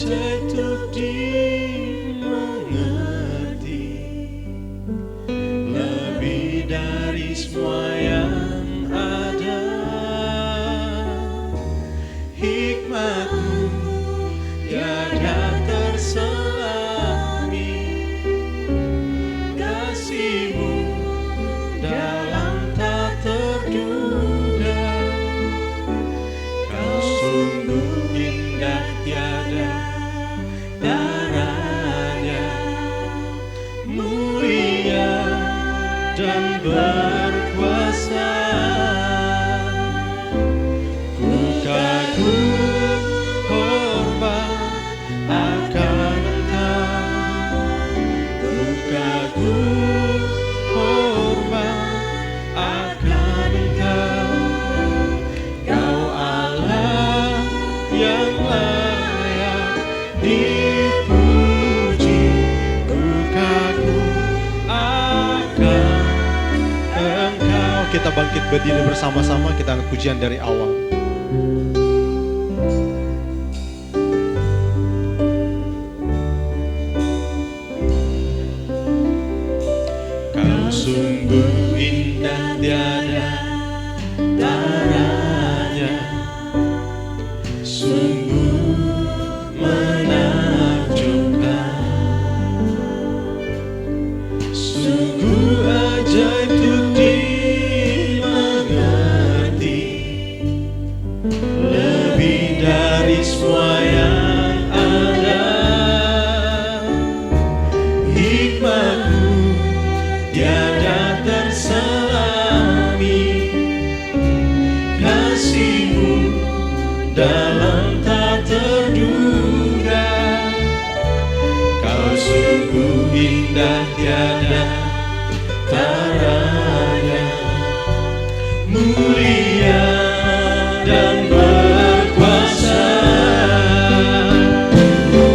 ajaib untuk dimengerti, lebih dari semua yang ada. Hikmat-Mu tiada terselami, kasih-Mu dalam tak terduga. Kau sungguh indah tiada darahnya, mulia dan berkuasa. Ku kagum hormat akan Engkau, ku kagum hormat akan Engkau. Kau Allah yang layak dipuji, ku kagum akan Engkau. Kita bangkit berdiri bersama-sama, kita angkat pujian dari awal. Kau sungguh indah tiada darahnya, sungguh menakjubkan, sungguh ajaib untuk dimengerti, lebih dari semua yang ada. Hikmat-Mu tiada terselami, kasih-Mu dalam tak terduga. Kau sungguh indah tiada taranya, mulia dan berkuasa.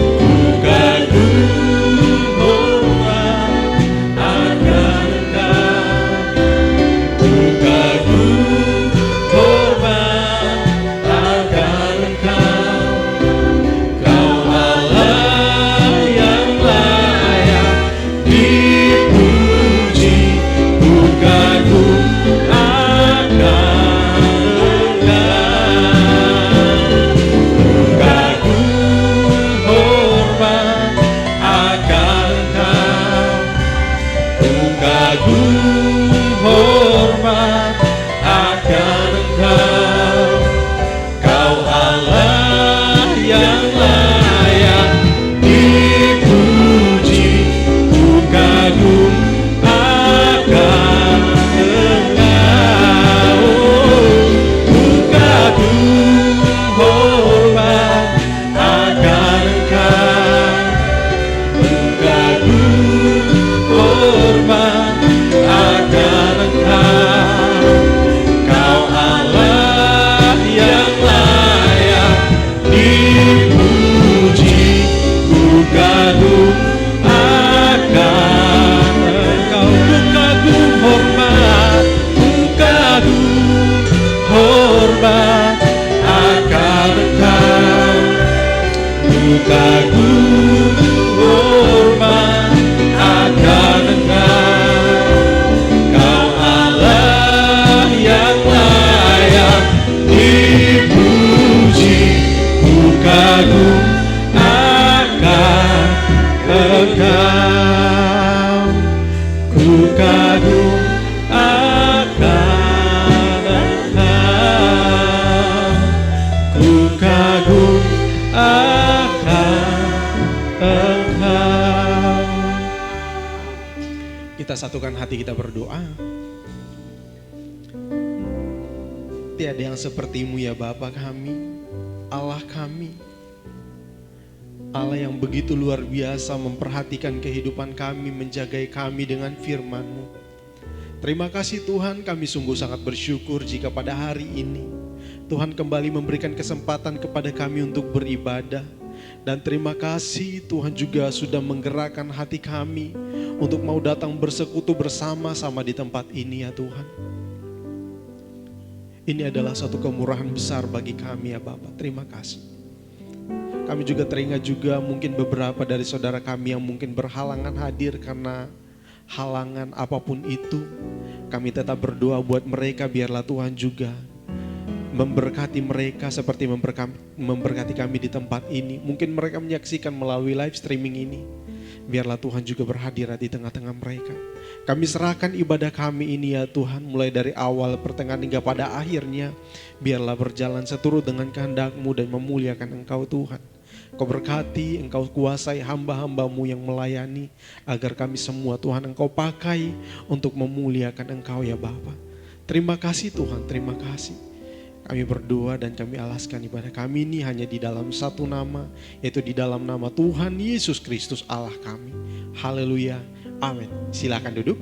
Ku kagum hormat akan Engkau, ku kagum hormat akan Engkau. Kau Allah yang layak dipuji, ku kagum akan Engkau. Ku kagum hormat akan Engkau, ku kagum hormat akan Engkau. Kau Allah yang layak dipuji, ku kagum akan Engkau. Ku kagum hormat akan Engkau, ku kagum hormat akan Engkau. Kau Allah yang layak dipuji, ku kagum akan Engkau. Ku kagum hormat, ku kagum hormat akan Engkau, ku kagum hormat akan Engkau. Kau Allah yang layak dipuji, ku kagum akan Engkau, ku kagum akan Engkau, ku kagum akan Engkau. Kita satukan hati, kita berdoa. Tiada yang seperti-Mu ya Bapa kami, Allah kami, Allah yang begitu luar biasa memperhatikan kehidupan kami, menjagai kami dengan firman-Mu. Terima kasih Tuhan, kami sungguh sangat bersyukur jika pada hari ini Tuhan kembali memberikan kesempatan kepada kami untuk beribadah. Dan terima kasih Tuhan juga sudah menggerakkan hati kami untuk mau datang bersekutu bersama-sama di tempat ini ya Tuhan. Ini adalah satu kemurahan besar bagi kami ya Bapa. Terima kasih. Kami juga teringat juga mungkin beberapa dari saudara kami yang mungkin berhalangan hadir karena halangan apapun itu. Kami tetap berdoa buat mereka, biarlah Tuhan juga memberkati mereka seperti memberkati kami di tempat ini. Mungkin mereka menyaksikan melalui live streaming ini. Biarlah Tuhan juga berhadirat di tengah-tengah mereka. Kami serahkan ibadah kami ini ya Tuhan, mulai dari awal, pertengahan hingga pada akhirnya. Biarlah berjalan seturut dengan kehendak-Mu dan memuliakan Engkau Tuhan. Kau berkati, Engkau kuasai hamba-hamba-Mu yang melayani, agar kami semua Tuhan Engkau pakai untuk memuliakan Engkau ya Bapa. Terima kasih Tuhan, terima kasih. Kami berdoa dan kami alaskan ibadah kami ini hanya di dalam satu nama, yaitu di dalam nama Tuhan Yesus Kristus Allah kami. Haleluya, amin. Silakan duduk.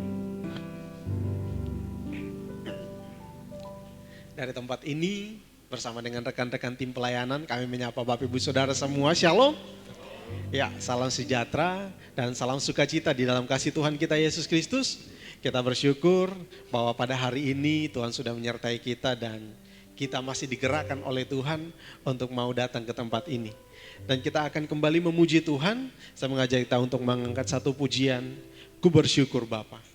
Dari tempat ini bersama dengan rekan-rekan tim pelayanan kami menyapa Bapak Ibu Saudara semua, Shalom. Ya, salam sejahtera dan salam sukacita di dalam kasih Tuhan kita Yesus Kristus. Kita bersyukur bahwa pada hari ini Tuhan sudah menyertai kita dan kita masih digerakkan oleh Tuhan untuk mau datang ke tempat ini. Dan kita akan kembali memuji Tuhan. Saya mengajak kita untuk mengangkat satu pujian, Ku Bersyukur Bapa.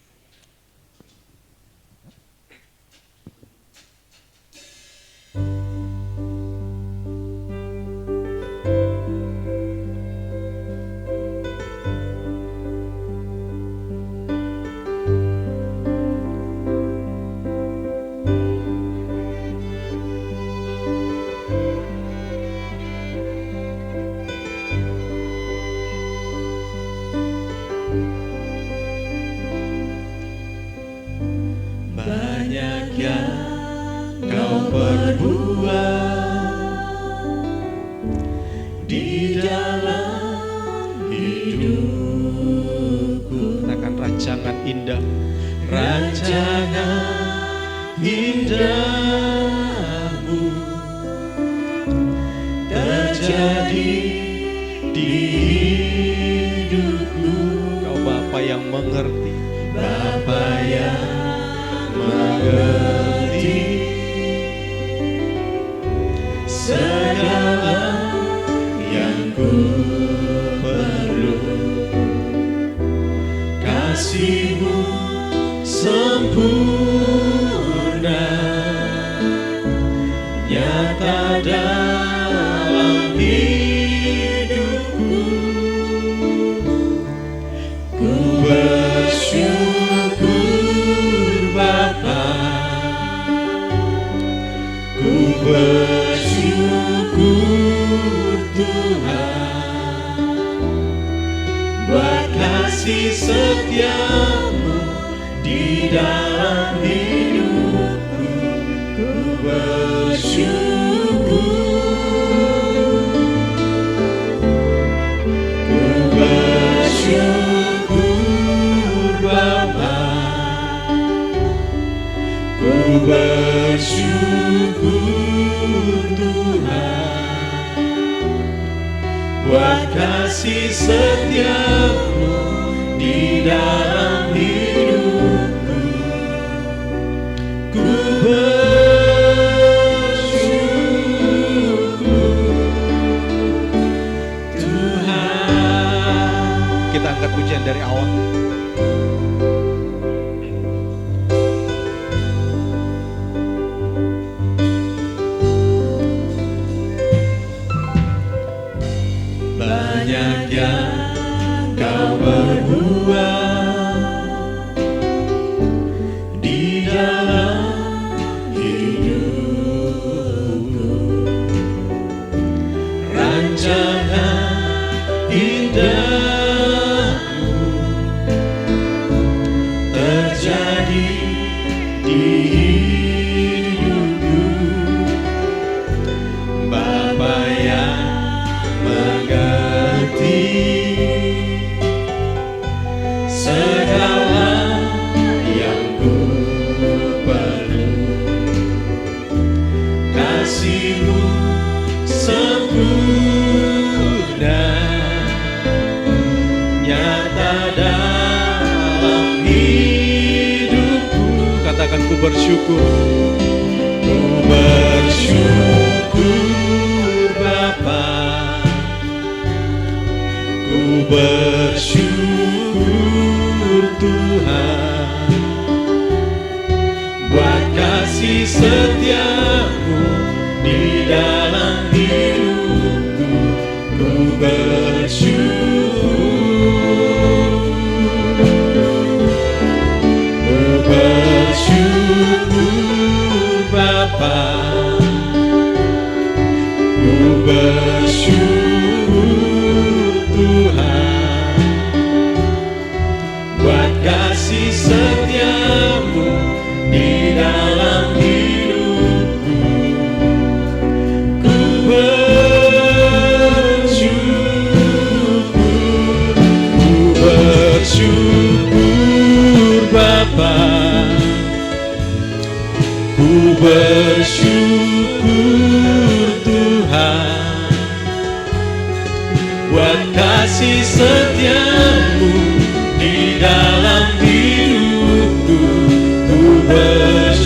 Ku bersyukur Tuhan buat kasih setiamu di dalam hidupku. Ku bersyukur, ku bersyukur Bapa, ku bersyukur Tuhan buat kasih setiamu di dalam hidupku. Ku bersyukur Bapa, ku bersyukur Tuhan buat kasih setiamu di dalam hidupku. Ku bersyukur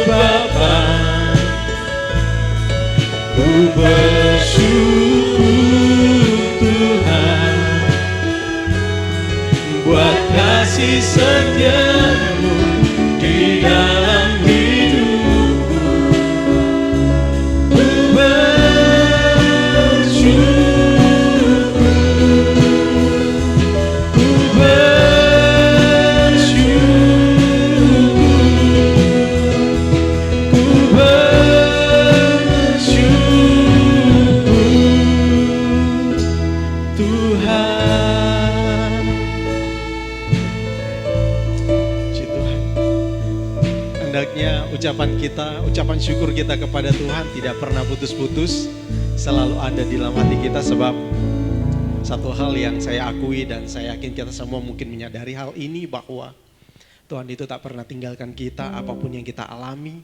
Bapa, ku bersyukur Tuhan buat kasih setiamu di dalam hidupku. Ku ucapan syukur kita kepada Tuhan tidak pernah putus-putus, selalu ada di dalam hati kita. Sebab satu hal yang saya akui dan saya yakin kita semua mungkin menyadari hal ini, bahwa Tuhan itu tak pernah tinggalkan kita. Apapun yang kita alami,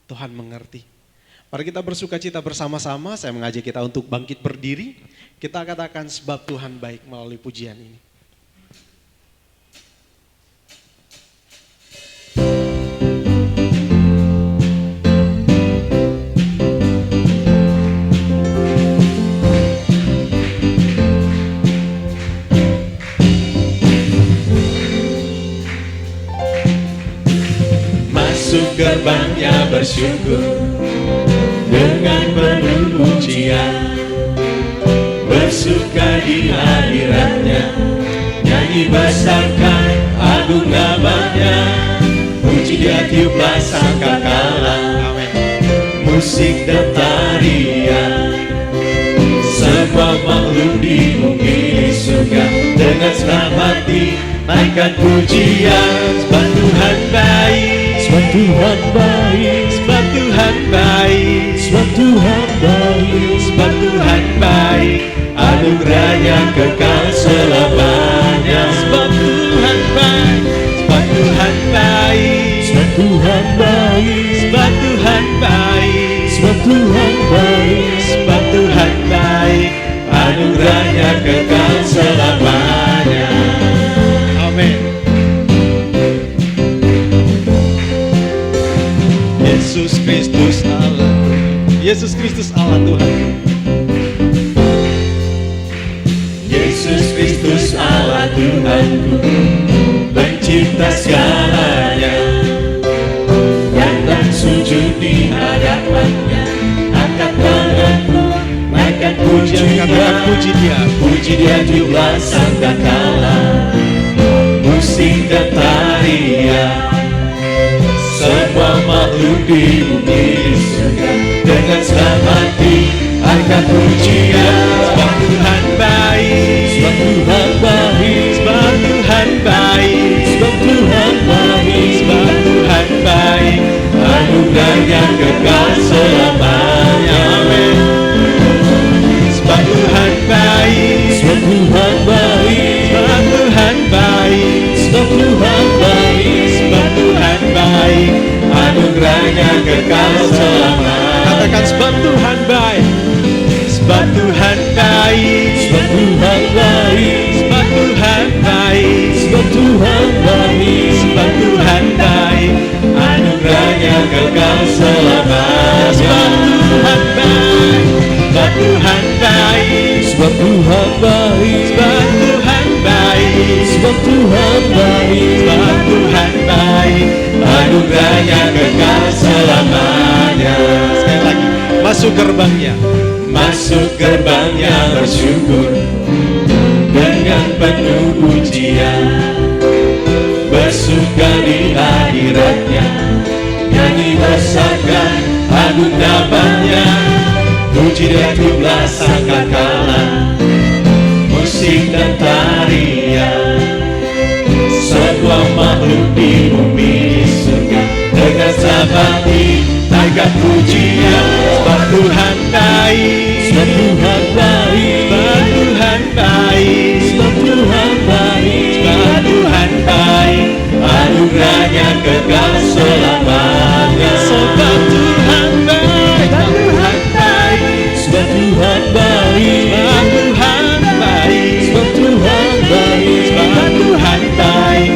Tuhan mengerti. Mari kita bersuka cita bersama-sama. Saya mengajak kita untuk bangkit berdiri. Kita katakan sebab Tuhan baik melalui pujian ini. Gerbangnya bersyukur dengan penuh pujian, bersuka di hadiratnya, nyanyi besarkan agung namanya, puji dia tiuplah sangkakala, musik dan tarian, semua makhluk di bumi di surga dengan senang hati naikkan pujian. Sebab Tuhan baik, sebab Tuhan baik, sebab Tuhan baik, sebab Tuhan baik, sebab Tuhan baik, anugerahnya kekal selamanya. Sebab Tuhan baik, sebab Tuhan baik, sebab Tuhan baik, sebab Tuhan baik, sebab Tuhan baik, sebab Tuhan baik, anugerahnya kekal selamanya. Amin. Yesus Kristus Allah, Yesus Kristus Allah Tuhan. Yesus Kristus Allah Tuhanku, pencipta segalanya, datang sujud di hadapannya, angkat tanganku, naikkan puji dia, puji dia tiuplah sangkakala, musik dan tarian, semua makhluk di bumi di surga dengan senang hati angkat pujian. Sebab Tuhan baik, sebab Tuhan baik, sebab Tuhan baik, sebab Tuhan baik, sebab Tuhan baik, anugerahnya kekal selamanya. Amin. Sebab Tuhan baik, sebab Tuhan baik, sebab Tuhan baik, sebab Tuhan baik, sebab Tuhan baik, anugerahnya kekal selamanya. Katakan sebab Tuhan baik, sebab Tuhan baik, sebab Tuhan baik, sebab Tuhan baik, sebab Tuhan baik, sebab Tuhan baik, anugerahnya yang kekal selamanya. Sebab Tuhan baik, sebab Tuhan baik, sebab Tuhan baik, sebab Tuhan baik, sebab Tuhan baik, sebab Tuhan baik, anugerahnya kekal selamanya. Sekali lagi, masuk gerbangnya, masuk gerbangnya bersyukur dengan penuh pujian, bersuka di hadiratnya, nyanyi besarkan agung namanya, puji dan jublah sangkakala, musik dan tarian, semua makhluk di bumi di surga dengan sabati naikkan pujian. Sebab Tuhan baik, sebab Tuhan baik, sebab Tuhan baik, sebab Tuhan baik, sebab Tuhan baik, anugerahnya kekal selamanya. Sebab Tuhan baik, sebab Tuhan baik, sebab Tuhan baik, sebab Tuhan baik, sebab Tuhan baik, sebab Tuhan baik,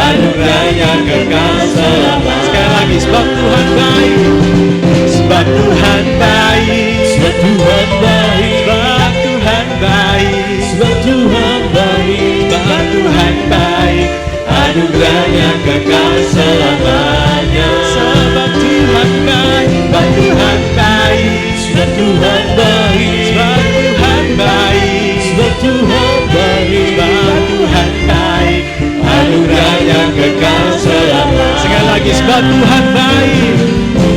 anugerahnya kekal selamanya. Sekali lagi, sebab Tuhan baik, sebab Tuhan baik, sebab Tuhan baik, sebab Tuhan baik, sebab Tuhan baik, sebab Tuhan baik, anugerahnya kekal selamanya. Sebab Tuhan baik, sebab Tuhan baik, sebab Tuhan baik, sebab Tuhan baik, sebab Tuhan baik, sebab Tuhan baik, anugerahnya kekal selamanya. Sekali lagi, sebab Tuhan baik,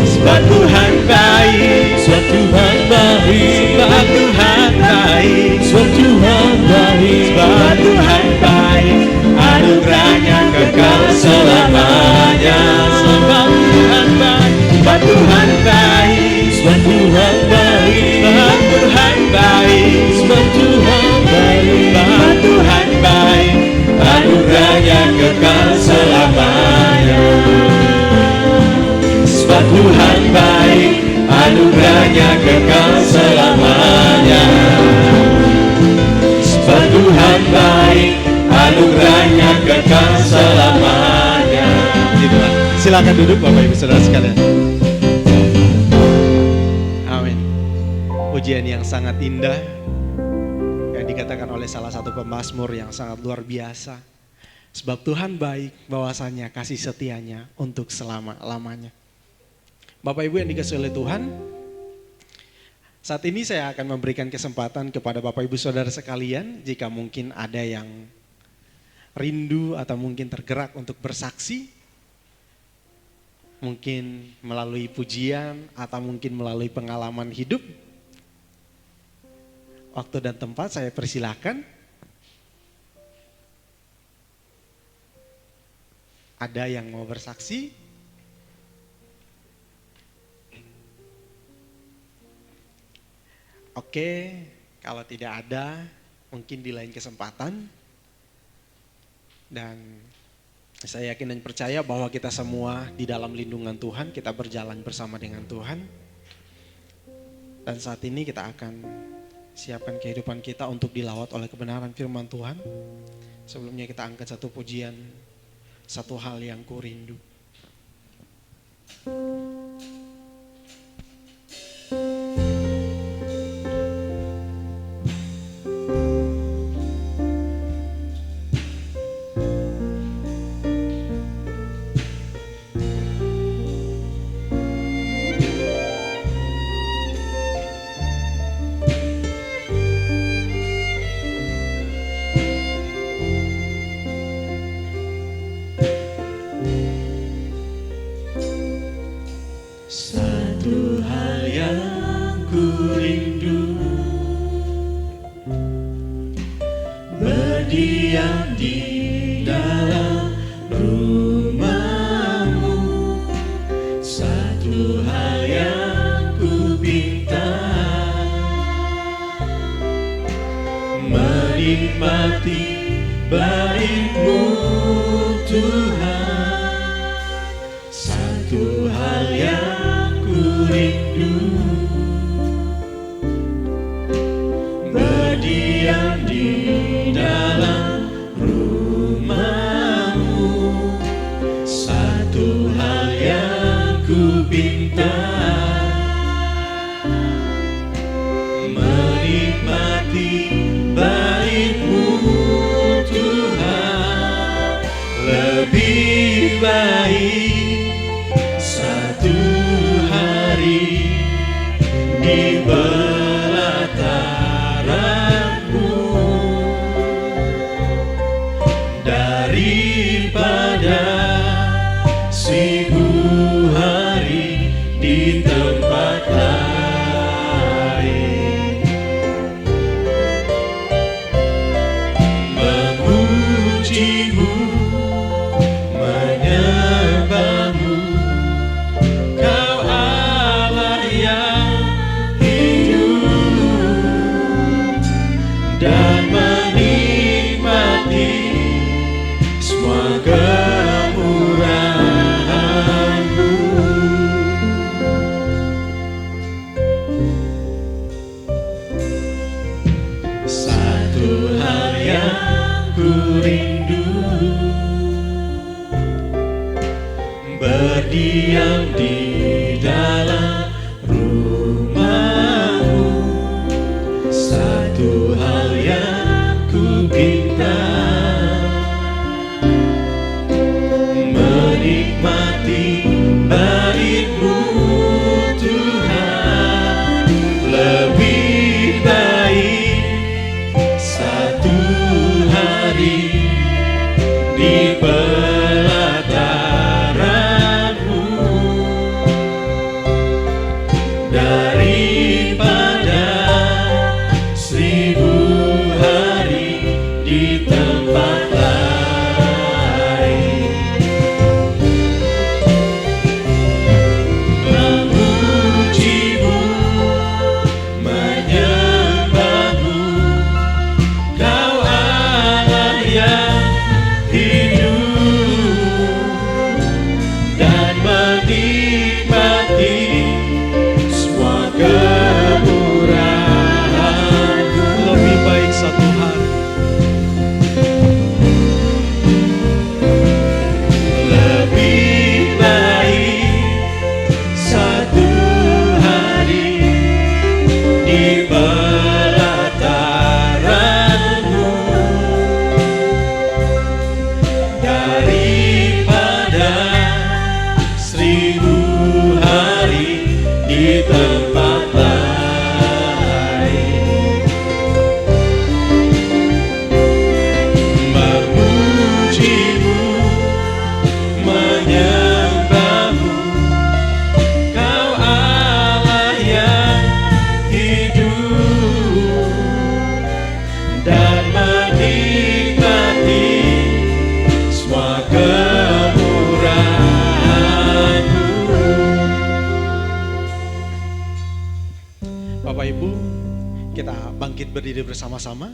sebab Tuhan baik, sebab Tuhan baik, sebab Tuhan baik, sebab Tuhan baik, sebab Tuhan baik, anugerahnya kekal selamanya. Sebab Tuhan baik, sebab Tuhan baik, sebab Tuhan baik, sebab Tuhan baik, sebab Tuhan baik, sebab Tuhan baik, anugerahnya kekal selamanya. Sebab Tuhan baik, anugerahnya kekal selamanya. Sebab Tuhan baik, anugerahnya kekal selamanya. Silakan duduk Bapak Ibu Saudara sekalian. Amin. Pujian yang sangat indah yang dikatakan oleh salah satu pemazmur yang sangat luar biasa. Sebab Tuhan baik, bahwasanya kasih setianya untuk selama-lamanya. Bapak Ibu yang dikasihi oleh Tuhan, saat ini saya akan memberikan kesempatan kepada Bapak Ibu Saudara sekalian, jika mungkin ada yang rindu atau mungkin tergerak untuk bersaksi, mungkin melalui pujian atau mungkin melalui pengalaman hidup. Waktu dan tempat saya persilahkan. Ada yang mau bersaksi? Oke, kalau tidak ada, mungkin di lain kesempatan. Dan saya yakin dan percaya bahwa kita semua di dalam lindungan Tuhan, kita berjalan bersama dengan Tuhan. Dan saat ini kita akan siapkan kehidupan kita untuk dilawat oleh kebenaran firman Tuhan. Sebelumnya kita angkat satu pujian, satu hal yang ku rindu. Satu hal yang ku rindu, berdiam di dalam rumah-Mu. Satu hal yang ku pinta, menikmati baik-Mu Tuhan. Satu hal yang ku rindu, berdiam di dalam rumah-Mu. Satu hal yang ku pinta menikmati bait-Mu Tuhan. Lebih baik satu hari di pelataran-Mu daripada 1000 hari di tempat lain. Memuji-Mu, menyembah-Mu, Kau Allah yang hidup, dan menikmati semua kemurahan-Mu. Satu hal yang ku rindu, berdiam di dalam rumah-Mu. Satu hal yang ku pinta, menikmati bait-Mu Tuhan. Lebih baik satu hari di pelataran-Mu daripada 1000 hari di tempat lain. Memuji-Mu, menyembah-Mu, Kau Allah yang hidup, dan menikmati semua kemurahan-Mu. Lebih baik satu hari. Lebih baik satu hari di pelataran-Mu daripada 1000 hari di tempat lain. Memuji-Mu, menyembah-Mu, Kau Allah yang hidup, dan menikmati semua kemurahan-Mu. Bapak Ibu, kita bangkit berdiri bersama-sama.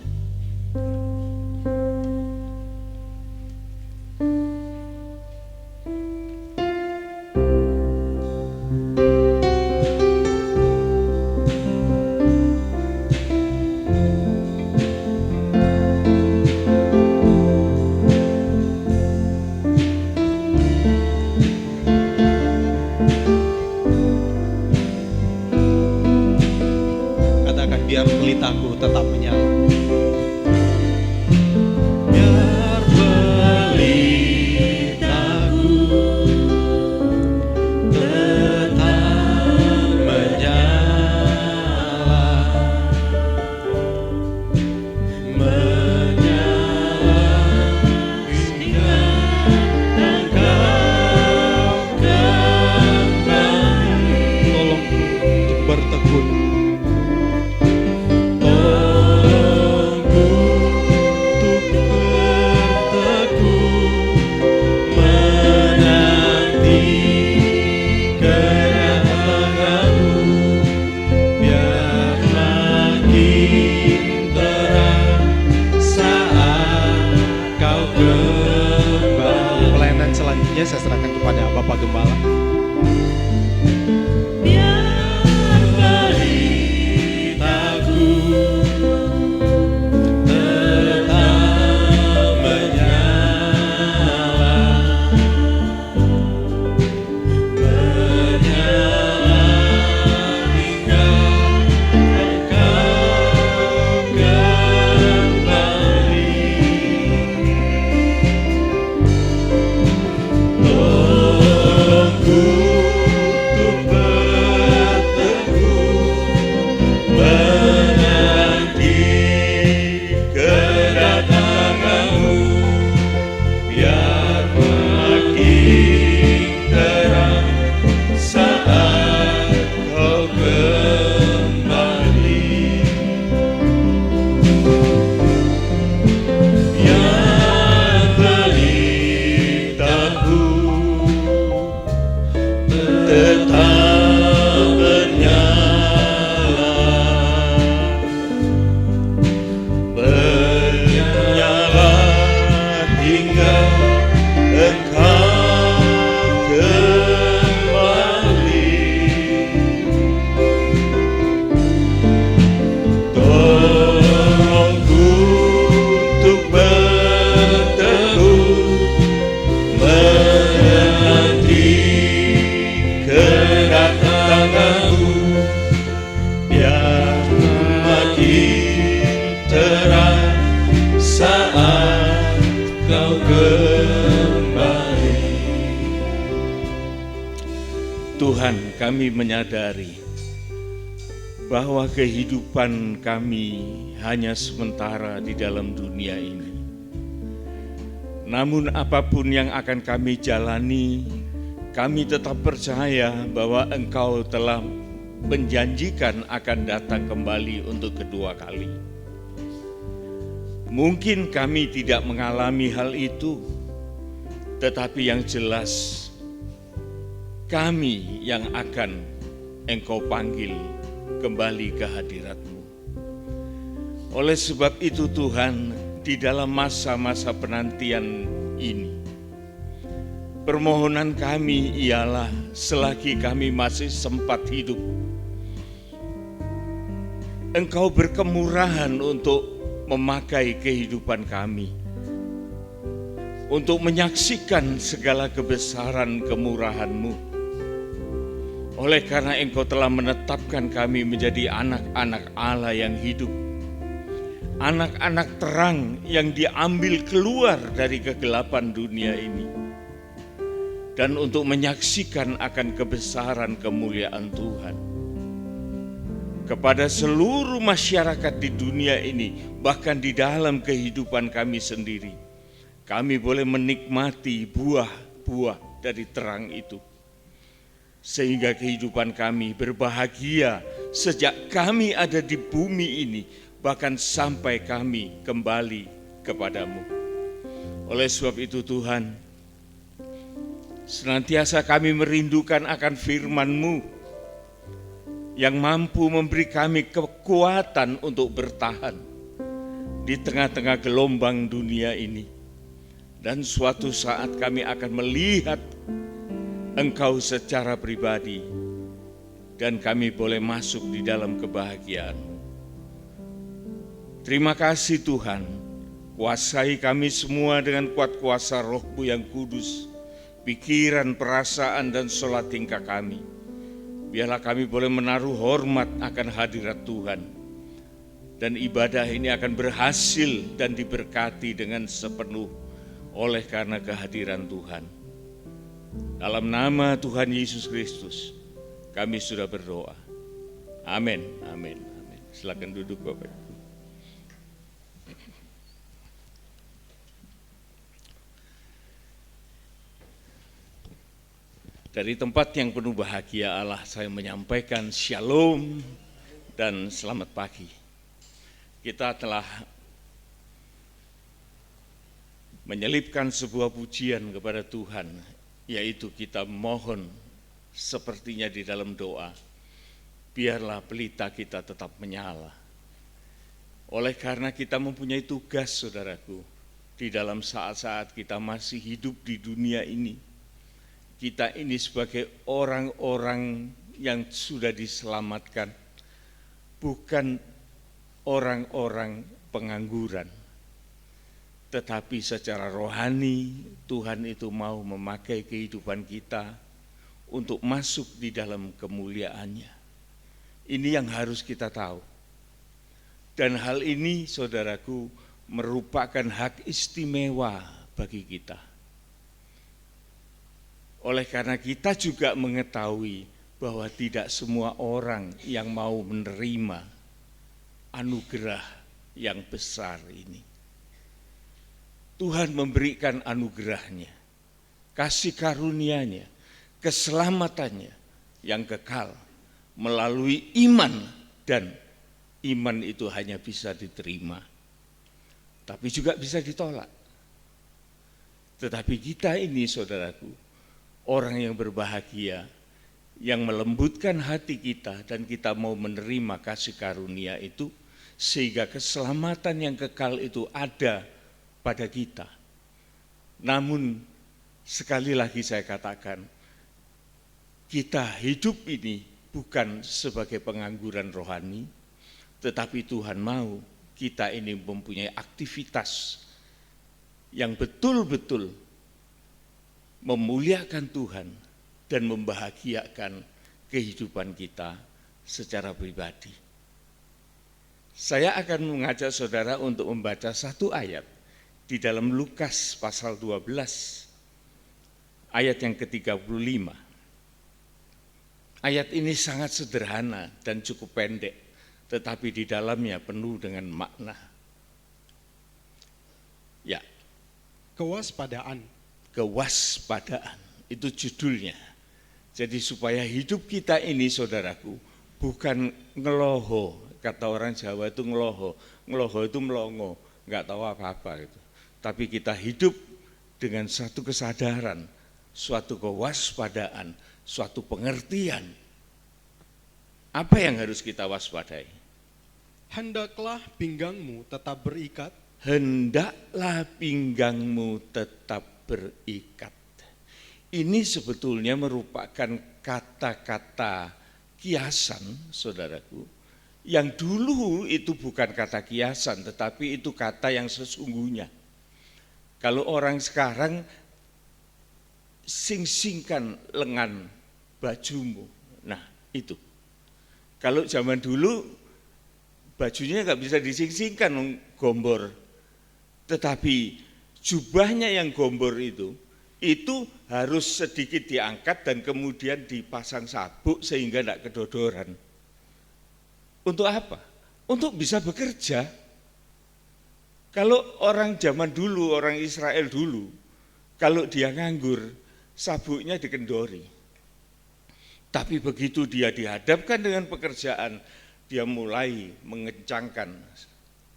Katakan, biar pelitaku tetap menyala. Biar pelitaku tetap menyala, menyala hingga Engkau kembali. Tolongku untuk bertekun. Tolongku untuk bertekun menanti kedatangan-Mu, biar makin terang saat Kau kembali. Pelayanan selanjutnya saya serahkan kepada Bapak Gembala. Biar pelitaku tetap menyala, Tuhan, kami menyadari bahwa kehidupan kami hanya sementara di dalam dunia ini. Namun apapun yang akan kami jalani, kami tetap percaya bahwa Engkau telah menjanjikan akan datang kembali untuk kedua kali. Mungkin kami tidak mengalami hal itu, tetapi yang jelas kami yang akan Engkau panggil kembali ke hadirat-Mu. Oleh sebab itu Tuhan, di dalam masa-masa penantian ini, permohonan kami ialah selagi kami masih sempat hidup, Engkau berkemurahan untuk memakai kehidupan kami, untuk menyaksikan segala kebesaran kemurahan-Mu. Oleh karena Engkau telah menetapkan kami menjadi anak-anak Allah yang hidup, anak-anak terang yang diambil keluar dari kegelapan dunia ini, dan untuk menyaksikan akan kebesaran kemuliaan Tuhan. Kepada seluruh masyarakat di dunia ini, bahkan di dalam kehidupan kami sendiri, kami boleh menikmati buah-buah dari terang itu. Sehingga kehidupan kami berbahagia sejak kami ada di bumi ini, bahkan sampai kami kembali kepadamu. Oleh sebab itu Tuhan, senantiasa kami merindukan akan firman-Mu yang mampu memberi kami kekuatan untuk bertahan di tengah-tengah gelombang dunia ini. Dan suatu saat kami akan melihat Engkau secara pribadi, dan kami boleh masuk di dalam kebahagiaan-Mu. Terima kasih Tuhan, kuasai kami semua dengan kuat kuasa Roh-Mu yang kudus, pikiran, perasaan, dan sholat tingkah kami. Biarlah kami boleh menaruh hormat akan hadirat Tuhan, dan ibadah ini akan berhasil dan diberkati dengan sepenuh oleh karena kehadiran Tuhan. Dalam nama Tuhan Yesus Kristus, kami sudah berdoa. Amin, amin, amin. Silakan duduk Bapak Ibu. Dari tempat yang penuh bahagia Allah, saya menyampaikan shalom dan selamat pagi. Kita telah menyelipkan sebuah pujian kepada Tuhan, yaitu kita mohon sepertinya di dalam doa, biarlah pelita kita tetap menyala. Oleh karena kita mempunyai tugas, saudaraku, di dalam saat-saat kita masih hidup di dunia ini, kita ini sebagai orang-orang yang sudah diselamatkan, bukan orang-orang pengangguran. Tetapi secara rohani, Tuhan itu mau memakai kehidupan kita untuk masuk di dalam kemuliaan-Nya. Ini yang harus kita tahu. Dan hal ini, saudaraku, merupakan hak istimewa bagi kita. Oleh karena kita juga mengetahui bahwa tidak semua orang yang mau menerima anugerah yang besar ini. Tuhan memberikan anugerah-Nya, kasih karunia-Nya, keselamatannya yang kekal melalui iman, dan iman itu hanya bisa diterima, tapi juga bisa ditolak. Tetapi kita ini, saudaraku, orang yang berbahagia, yang melembutkan hati kita, dan kita mau menerima kasih karunia itu, sehingga keselamatan yang kekal itu ada pada kita. Namun sekali lagi saya katakan, kita hidup ini bukan sebagai pengangguran rohani, tetapi Tuhan mau kita ini mempunyai aktivitas yang betul-betul memuliakan Tuhan dan membahagiakan kehidupan kita secara pribadi. Saya akan mengajak saudara untuk membaca satu ayat di dalam Lukas pasal 12 ayat yang ke-35. Ayat ini sangat sederhana dan cukup pendek, tetapi di dalamnya penuh dengan makna. Ya, Kewaspadaan. kewaspadaan, itu judulnya. Jadi supaya hidup kita ini, saudaraku, bukan ngeloho. Kata orang Jawa itu ngeloho. Ngeloho itu melongo, nggak tahu apa-apa gitu. Tapi kita hidup dengan satu kesadaran, suatu kewaspadaan, suatu pengertian. Apa yang harus kita waspadai? Hendaklah pinggangmu tetap berikat. Hendaklah pinggangmu tetap berikat. Ini sebetulnya merupakan kata-kata kiasan, saudaraku. Yang dulu itu bukan kata kiasan, tetapi itu kata yang sesungguhnya. Kalau orang sekarang sing-singkan lengan bajumu, nah itu. Kalau zaman dulu bajunya nggak bisa dising-singkan, gombor. Tetapi jubahnya yang gombor itu harus sedikit diangkat dan kemudian dipasang sabuk sehingga tidak kedodoran. Untuk apa? Untuk bisa bekerja. Kalau orang zaman dulu, orang Israel dulu, kalau dia nganggur, sabuknya dikendori. Tapi begitu dia dihadapkan dengan pekerjaan, dia mulai mengencangkan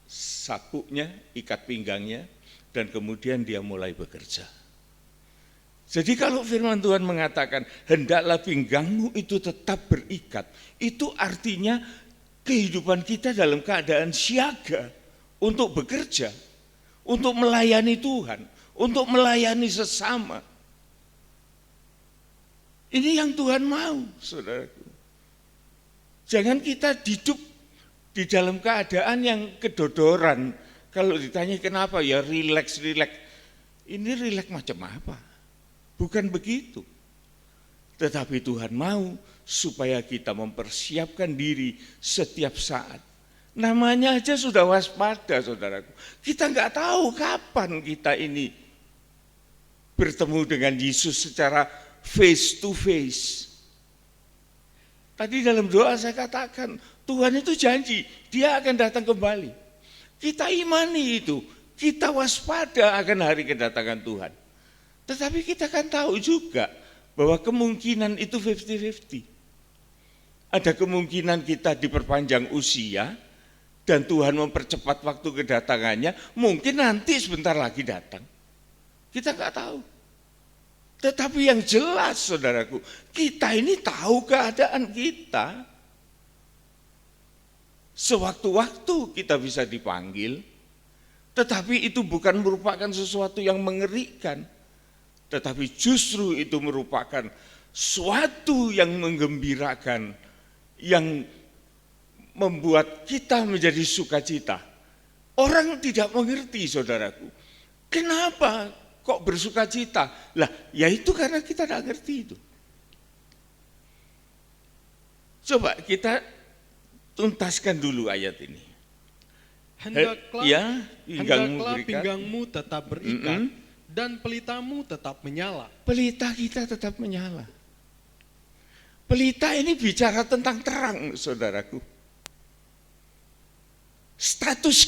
sabuknya, ikat pinggangnya, dan kemudian dia mulai bekerja. Jadi kalau firman Tuhan mengatakan, hendaklah pinggangmu itu tetap berikat, itu artinya kehidupan kita dalam keadaan siaga untuk bekerja, untuk melayani Tuhan, untuk melayani sesama. Ini yang Tuhan mau, saudaraku. Jangan kita hidup di dalam keadaan yang kedodoran. Kalau ditanya kenapa, ya rileks. Ini rileks macam apa? Bukan begitu. Tetapi Tuhan mau supaya kita mempersiapkan diri setiap saat. Namanya aja sudah waspada, saudaraku. Kita nggak tahu kapan kita ini bertemu dengan Yesus secara face to face. Tadi dalam doa saya katakan, Tuhan itu janji, dia akan datang kembali. Kita imani itu, kita waspada akan hari kedatangan Tuhan. Tetapi kita kan tahu juga bahwa kemungkinan itu 50-50. Ada kemungkinan kita diperpanjang usia dan Tuhan mempercepat waktu kedatangannya, mungkin nanti sebentar lagi datang. Kita nggak tahu. Tetapi yang jelas, saudaraku, kita ini tahu keadaan kita. Sewaktu-waktu kita bisa dipanggil, tetapi itu bukan merupakan sesuatu yang mengerikan, tetapi justru itu merupakan suatu yang menggembirakan, yang membuat kita menjadi sukacita. Orang tidak mengerti, saudaraku, kenapa kok bersukacita? Lah, ya itu karena kita tidak ngerti itu. Coba kita tuntaskan dulu ayat ini. Hendaklah pinggangmu tetap berikat dan pelitamu tetap menyala. Pelita kita tetap menyala. Pelita ini bicara tentang terang, saudaraku. Status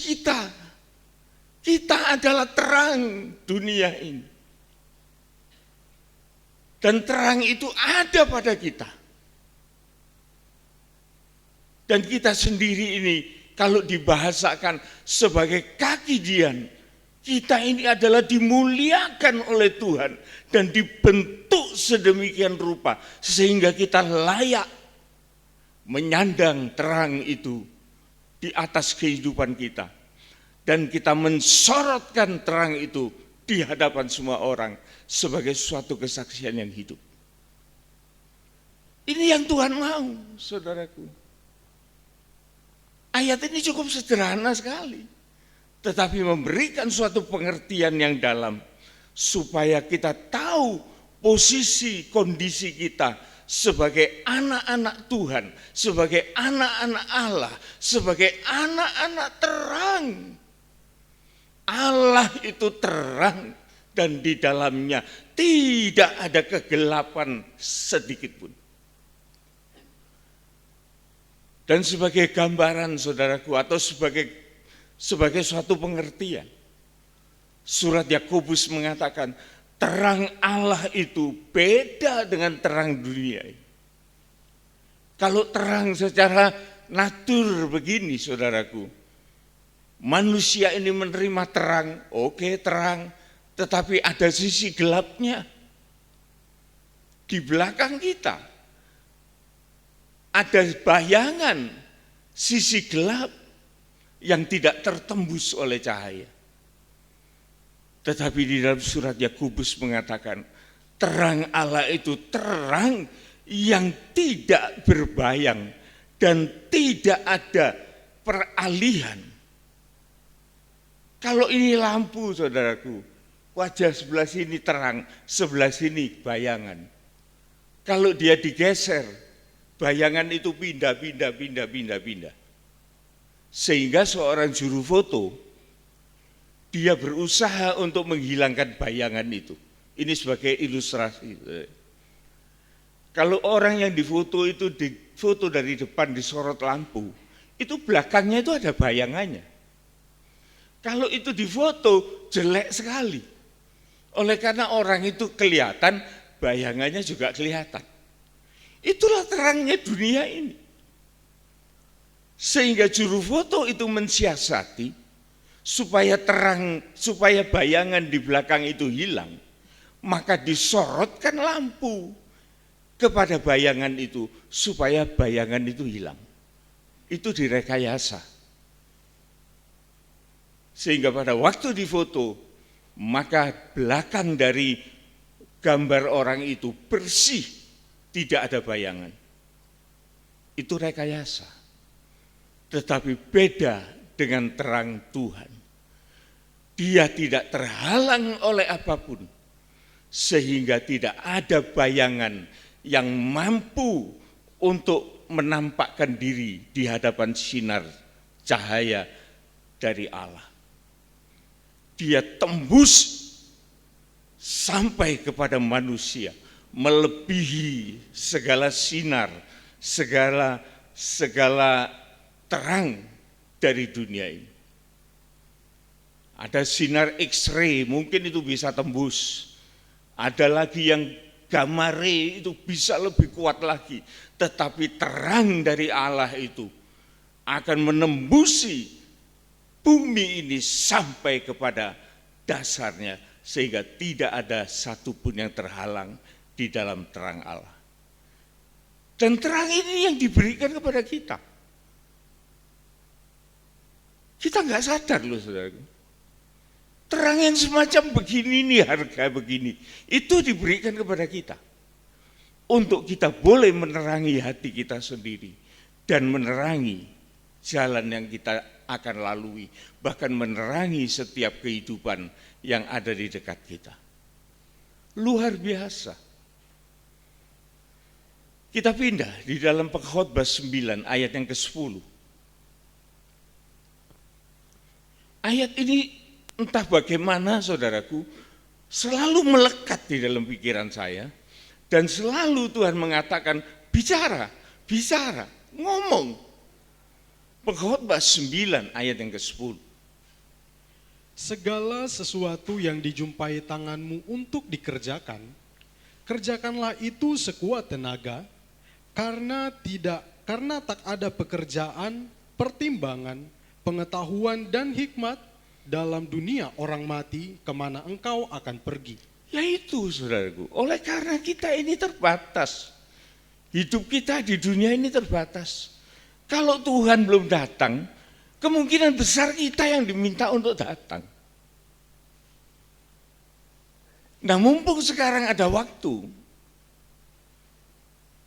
kita adalah terang dunia ini. Dan terang itu ada pada kita. Dan kita sendiri ini kalau dibahasakan sebagai kaki dian, kita ini adalah dimuliakan oleh Tuhan dan dibentuk sedemikian rupa sehingga kita layak menyandang terang itu di atas kehidupan kita. Dan kita mensorotkan terang itu di hadapan semua orang sebagai suatu kesaksian yang hidup. Ini yang Tuhan mau, saudaraku. Ayat ini cukup sederhana sekali, tetapi memberikan suatu pengertian yang dalam supaya kita tahu posisi kondisi kita sebagai anak-anak Tuhan, sebagai anak-anak Allah, sebagai anak-anak terang. Allah itu terang dan di dalamnya tidak ada kegelapan sedikit pun. Dan sebagai gambaran saudaraku atau sebagai suatu pengertian, surat Yakobus mengatakan terang Allah itu beda dengan terang dunia. Kalau terang secara natur begini saudaraku, manusia ini menerima terang, oke terang, tetapi ada sisi gelapnya. Di belakang kita ada bayangan sisi gelap yang tidak tertembus oleh cahaya. Tetapi di dalam surat Yakobus mengatakan terang Allah itu terang yang tidak berbayang dan tidak ada peralihan. Kalau ini lampu saudaraku, wajah sebelah sini terang, sebelah sini bayangan. Kalau dia digeser, bayangan itu pindah. Sehingga seorang juru foto, dia berusaha untuk menghilangkan bayangan itu. Ini sebagai ilustrasi. Kalau orang yang difoto itu difoto dari depan disorot lampu, itu belakangnya itu ada bayangannya. Kalau itu difoto jelek sekali. Oleh karena orang itu kelihatan, bayangannya juga kelihatan. Itulah terangnya dunia ini. Sehingga juru foto itu mensiasati supaya bayangan di belakang itu hilang, maka disorotkan lampu kepada bayangan itu supaya bayangan itu hilang. Itu direkayasa. Sehingga pada waktu difoto, maka belakang dari gambar orang itu bersih, tidak ada bayangan. Itu rekayasa. Tetapi beda dengan terang Tuhan. Dia tidak terhalang oleh apapun, sehingga tidak ada bayangan yang mampu untuk menampakkan diri di hadapan sinar cahaya dari Allah. Dia tembus sampai kepada manusia, melebihi segala sinar, segala terang dari dunia ini. Ada sinar X-ray, mungkin itu bisa tembus. Ada lagi yang gamma ray, itu bisa lebih kuat lagi. Tetapi terang dari Allah itu akan menembusi bumi ini sampai kepada dasarnya, sehingga tidak ada satupun yang terhalang di dalam terang Allah. Dan terang ini yang diberikan kepada kita. Kita nggak sadar loh saudara. Terang yang semacam begini nih, harga begini, itu diberikan kepada kita. Untuk kita boleh menerangi hati kita sendiri dan menerangi jalan yang kita akan lalui, bahkan menerangi setiap kehidupan yang ada di dekat kita. Luar biasa. Kita pindah di dalam Pengkhotbah 9 ayat yang ke-10. Ayat ini entah bagaimana saudaraku, selalu melekat di dalam pikiran saya, dan selalu Tuhan mengatakan bicara, ngomong. Pengkhotbah 9 ayat yang ke-10. Segala sesuatu yang dijumpai tanganmu untuk dikerjakan, kerjakanlah itu sekuat tenaga, karena tak ada pekerjaan, pertimbangan, pengetahuan dan hikmat dalam dunia orang mati kemana engkau akan pergi. Yaitu saudaraku, oleh karena kita ini terbatas, hidup kita di dunia ini terbatas. Kalau Tuhan belum datang, kemungkinan besar kita yang diminta untuk datang. Nah, mumpung sekarang ada waktu,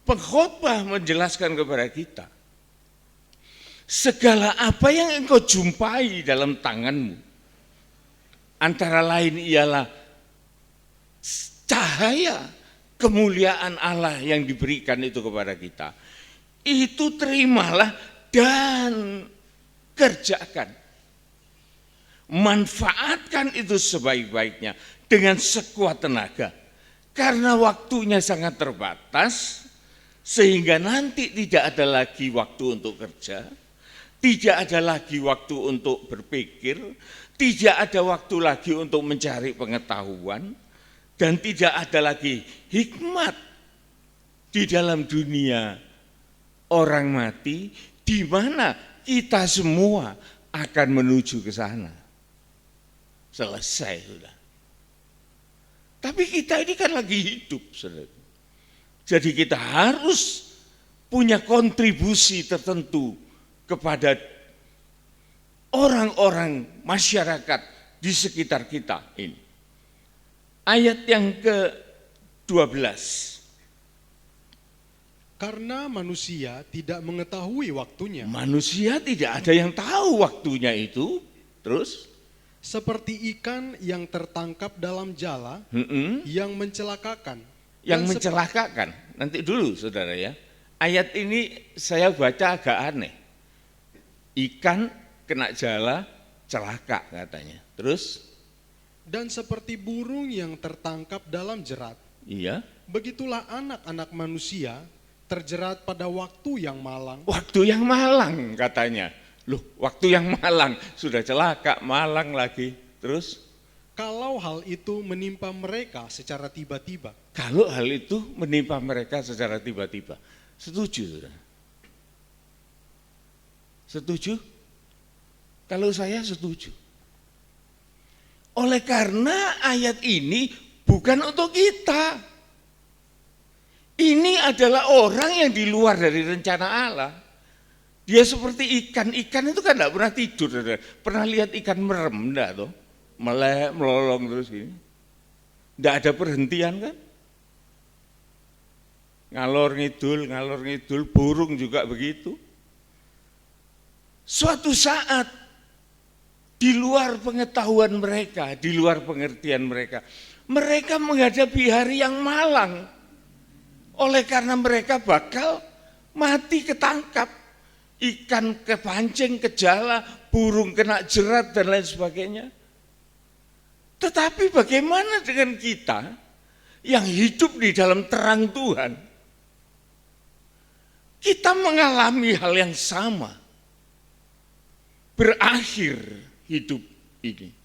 pengkhotbah menjelaskan kepada kita, segala apa yang engkau jumpai dalam tanganmu, antara lain ialah cahaya kemuliaan Allah yang diberikan itu kepada kita. Itu terimalah dan kerjakan. Manfaatkan itu sebaik-baiknya dengan sekuat tenaga. Karena waktunya sangat terbatas, Sehingga nanti tidak ada lagi waktu untuk kerja, tidak ada lagi waktu untuk berpikir, tidak ada waktu lagi untuk mencari pengetahuan, dan tidak ada lagi hikmat di dalam dunia orang mati, di mana kita semua akan menuju ke sana. Selesai sudah. Tapi kita ini kan lagi hidup, saudara. Jadi kita harus punya kontribusi tertentu kepada orang-orang masyarakat di sekitar kita ini. Ayat yang ke-12. Karena manusia tidak mengetahui waktunya. Manusia tidak ada yang tahu waktunya itu. Terus? Seperti ikan yang tertangkap dalam jala, yang mencelakakan. Yang mencelakakan. Nanti dulu saudara ya. Ayat ini saya baca agak aneh. Ikan kena jala, celaka katanya. Terus? Dan seperti burung yang tertangkap dalam jerat. Iya. Begitulah anak-anak manusia terjerat pada waktu yang malang. Waktu yang malang katanya. Loh, waktu yang malang. Sudah celaka, malang lagi. Terus? Kalau hal itu menimpa mereka secara tiba-tiba. Kalau hal itu menimpa mereka secara tiba-tiba. Setuju, saudara? Setuju? Kalau saya setuju. Oleh karena ayat ini bukan untuk kita. Ini adalah orang yang di luar dari rencana Allah. Dia seperti ikan. Ikan itu kan tidak pernah tidur. Saudara. Pernah lihat ikan merem enggak toh? Melolong terus ini. Tidak ada perhentian kan? Ngalor ngidul, burung juga begitu. Suatu saat di luar pengetahuan mereka, di luar pengertian mereka, mereka menghadapi hari yang malang. Oleh karena mereka bakal mati ketangkap. Ikan kepancing, kejala, burung kena jerat dan lain sebagainya. Tetapi bagaimana dengan kita yang hidup di dalam terang Tuhan? Kita mengalami hal yang sama. Berakhir hidup ini.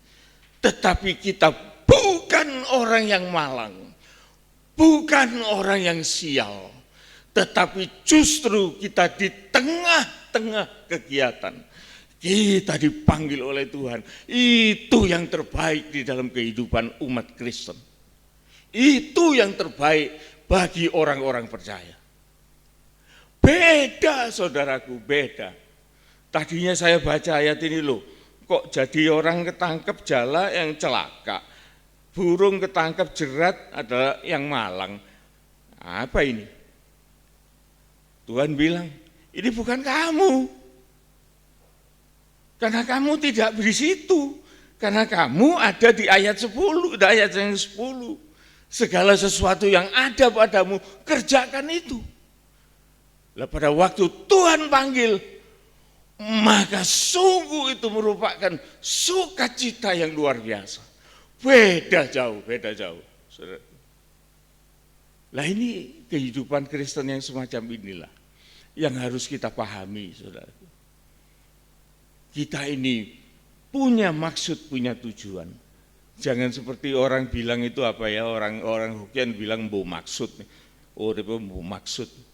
Tetapi kita bukan orang yang malang. Bukan orang yang sial. Tetapi justru kita di tengah-tengah kegiatan. Kita dipanggil oleh Tuhan. Itu yang terbaik di dalam kehidupan umat Kristen. Itu yang terbaik bagi orang-orang percaya. Beda saudaraku, beda. Tadinya saya baca ayat ini loh, kok jadi orang ketangkep jala yang celaka. Burung ketangkep jerat adalah yang malang. Apa ini? Tuhan bilang, ini bukan kamu. Karena kamu tidak di situ. Karena kamu ada di ayat 10, di ayat yang 10. Segala sesuatu yang ada padamu, kerjakan itu. Lah pada waktu Tuhan panggil, maka sungguh itu merupakan sukacita yang luar biasa. Beda jauh, beda jauh. Lah ini kehidupan Kristen yang semacam inilah yang harus kita pahami, saudara. Kita ini punya maksud, punya tujuan. Jangan seperti orang bilang itu apa ya, orang Hokkien bilang mau maksud. Oh, dia mau maksud.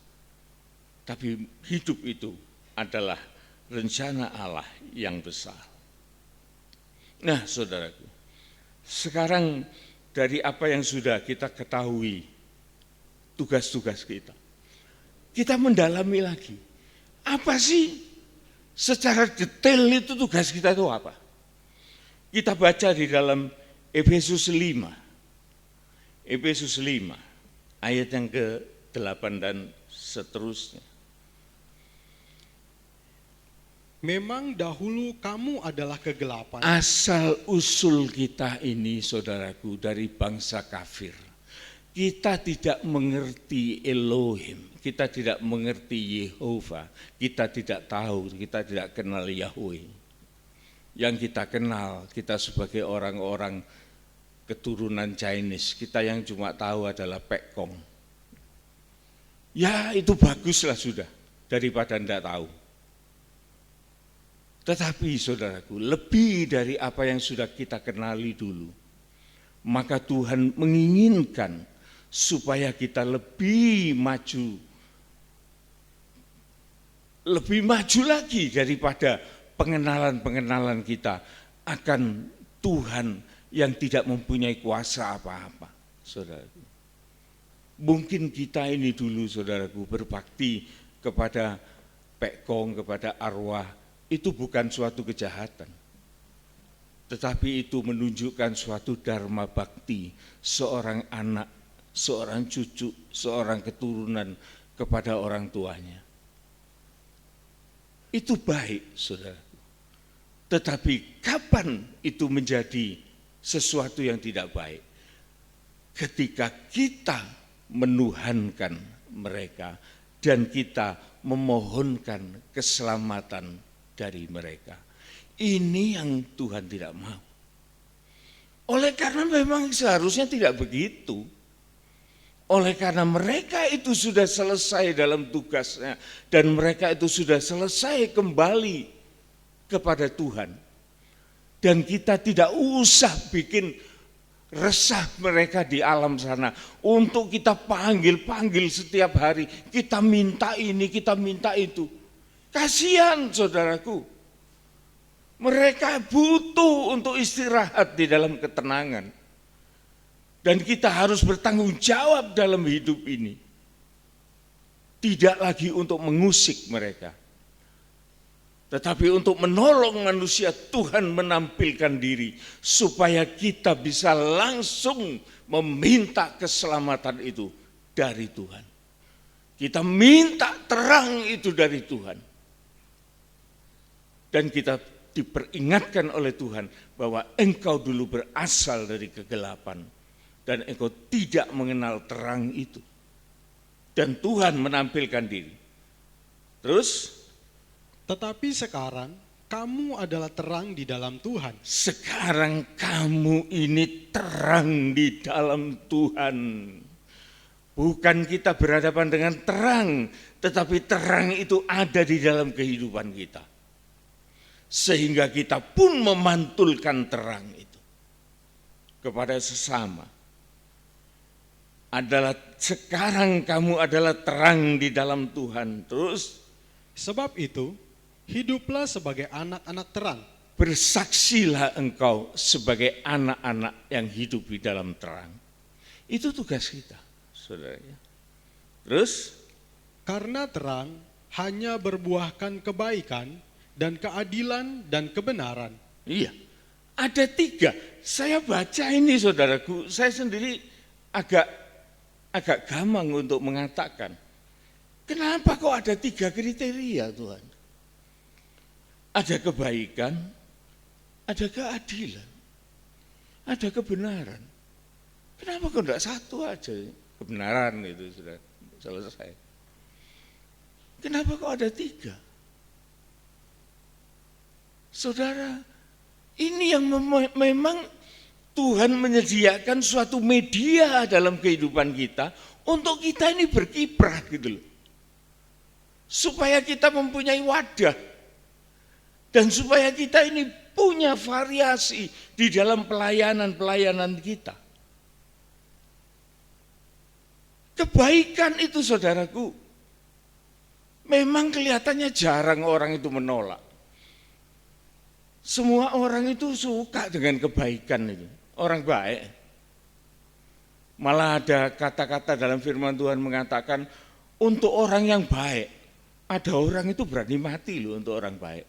Tapi hidup itu adalah rencana Allah yang besar. Nah, saudaraku, sekarang dari apa yang sudah kita ketahui, tugas-tugas kita mendalami lagi. Apa sih secara detail itu tugas kita itu apa? Kita baca di dalam Efesus 5. Efesus 5 ayat yang ke-8 dan seterusnya. Memang dahulu kamu adalah kegelapan. Asal usul kita ini saudaraku dari bangsa kafir. Kita tidak mengerti Elohim, kita tidak mengerti Yehova, kita tidak tahu, kita tidak kenal Yahweh. Yang kita kenal, kita sebagai orang-orang keturunan Chinese, kita yang cuma tahu adalah Pekong. ya itu baguslah sudah, daripada tidak tahu. Tetapi saudaraku, lebih dari apa yang sudah kita kenali dulu, maka Tuhan menginginkan supaya kita lebih maju lagi daripada pengenalan-pengenalan kita akan Tuhan yang tidak mempunyai kuasa apa-apa, saudaraku. Mungkin kita ini dulu, saudaraku, berbakti kepada pekong, kepada arwah, itu bukan suatu kejahatan. Tetapi itu menunjukkan suatu dharma bakti seorang anak, seorang cucu, seorang keturunan kepada orang tuanya. Itu baik, saudara. Tetapi kapan itu menjadi sesuatu yang tidak baik? Ketika kita menuhankan mereka dan kita memohonkan keselamatan dari mereka. Ini yang Tuhan tidak mau. Oleh karena memang seharusnya tidak begitu. Oleh karena mereka itu sudah selesai dalam tugasnya dan mereka itu sudah selesai kembali kepada Tuhan. Dan kita tidak usah bikin resah mereka di alam sana untuk kita panggil-panggil setiap hari. Kita minta ini, kita minta itu. Kasihan saudaraku. Mereka butuh untuk istirahat di dalam ketenangan. Dan kita harus bertanggung jawab dalam hidup ini. Tidak lagi untuk mengusik mereka. Tetapi untuk menolong manusia, Tuhan menampilkan diri. Supaya kita bisa langsung meminta keselamatan itu dari Tuhan. Kita minta terang itu dari Tuhan. Dan kita diperingatkan oleh Tuhan bahwa engkau dulu berasal dari kegelapan dan engkau tidak mengenal terang itu. Dan Tuhan menampilkan diri. Terus, tetapi sekarang kamu adalah terang di dalam Tuhan. Sekarang kamu ini terang di dalam Tuhan. Bukan kita berhadapan dengan terang, tetapi terang itu ada di dalam kehidupan kita. Sehingga kita pun memantulkan terang itu kepada sesama. Sekarang kamu adalah terang di dalam Tuhan. Terus, sebab itu hiduplah sebagai anak-anak terang. Bersaksilah engkau sebagai anak-anak yang hidup di dalam terang. Itu tugas kita, saudara. Terus, karena terang hanya berbuahkan kebaikan dan keadilan dan kebenaran. Iya, ada 3. Saya baca ini saudaraku, saya sendiri agak gamang untuk mengatakan, kenapa kok ada 3 kriteria Tuhan? Ada kebaikan, ada keadilan, ada kebenaran. Kenapa kok enggak satu aja? Kebenaran itu sudah selesai. Kenapa kok ada 3? Saudara, ini yang memang Tuhan menyediakan suatu media dalam kehidupan kita untuk kita ini berkiprah gitu loh. Supaya kita mempunyai wadah dan supaya kita ini punya variasi di dalam pelayanan-pelayanan kita. Kebaikan itu saudaraku, memang kelihatannya jarang orang itu menolak. Semua orang itu suka dengan kebaikan itu, orang baik. Malah ada kata-kata dalam firman Tuhan mengatakan, untuk orang yang baik, ada orang itu berani mati loh untuk orang baik.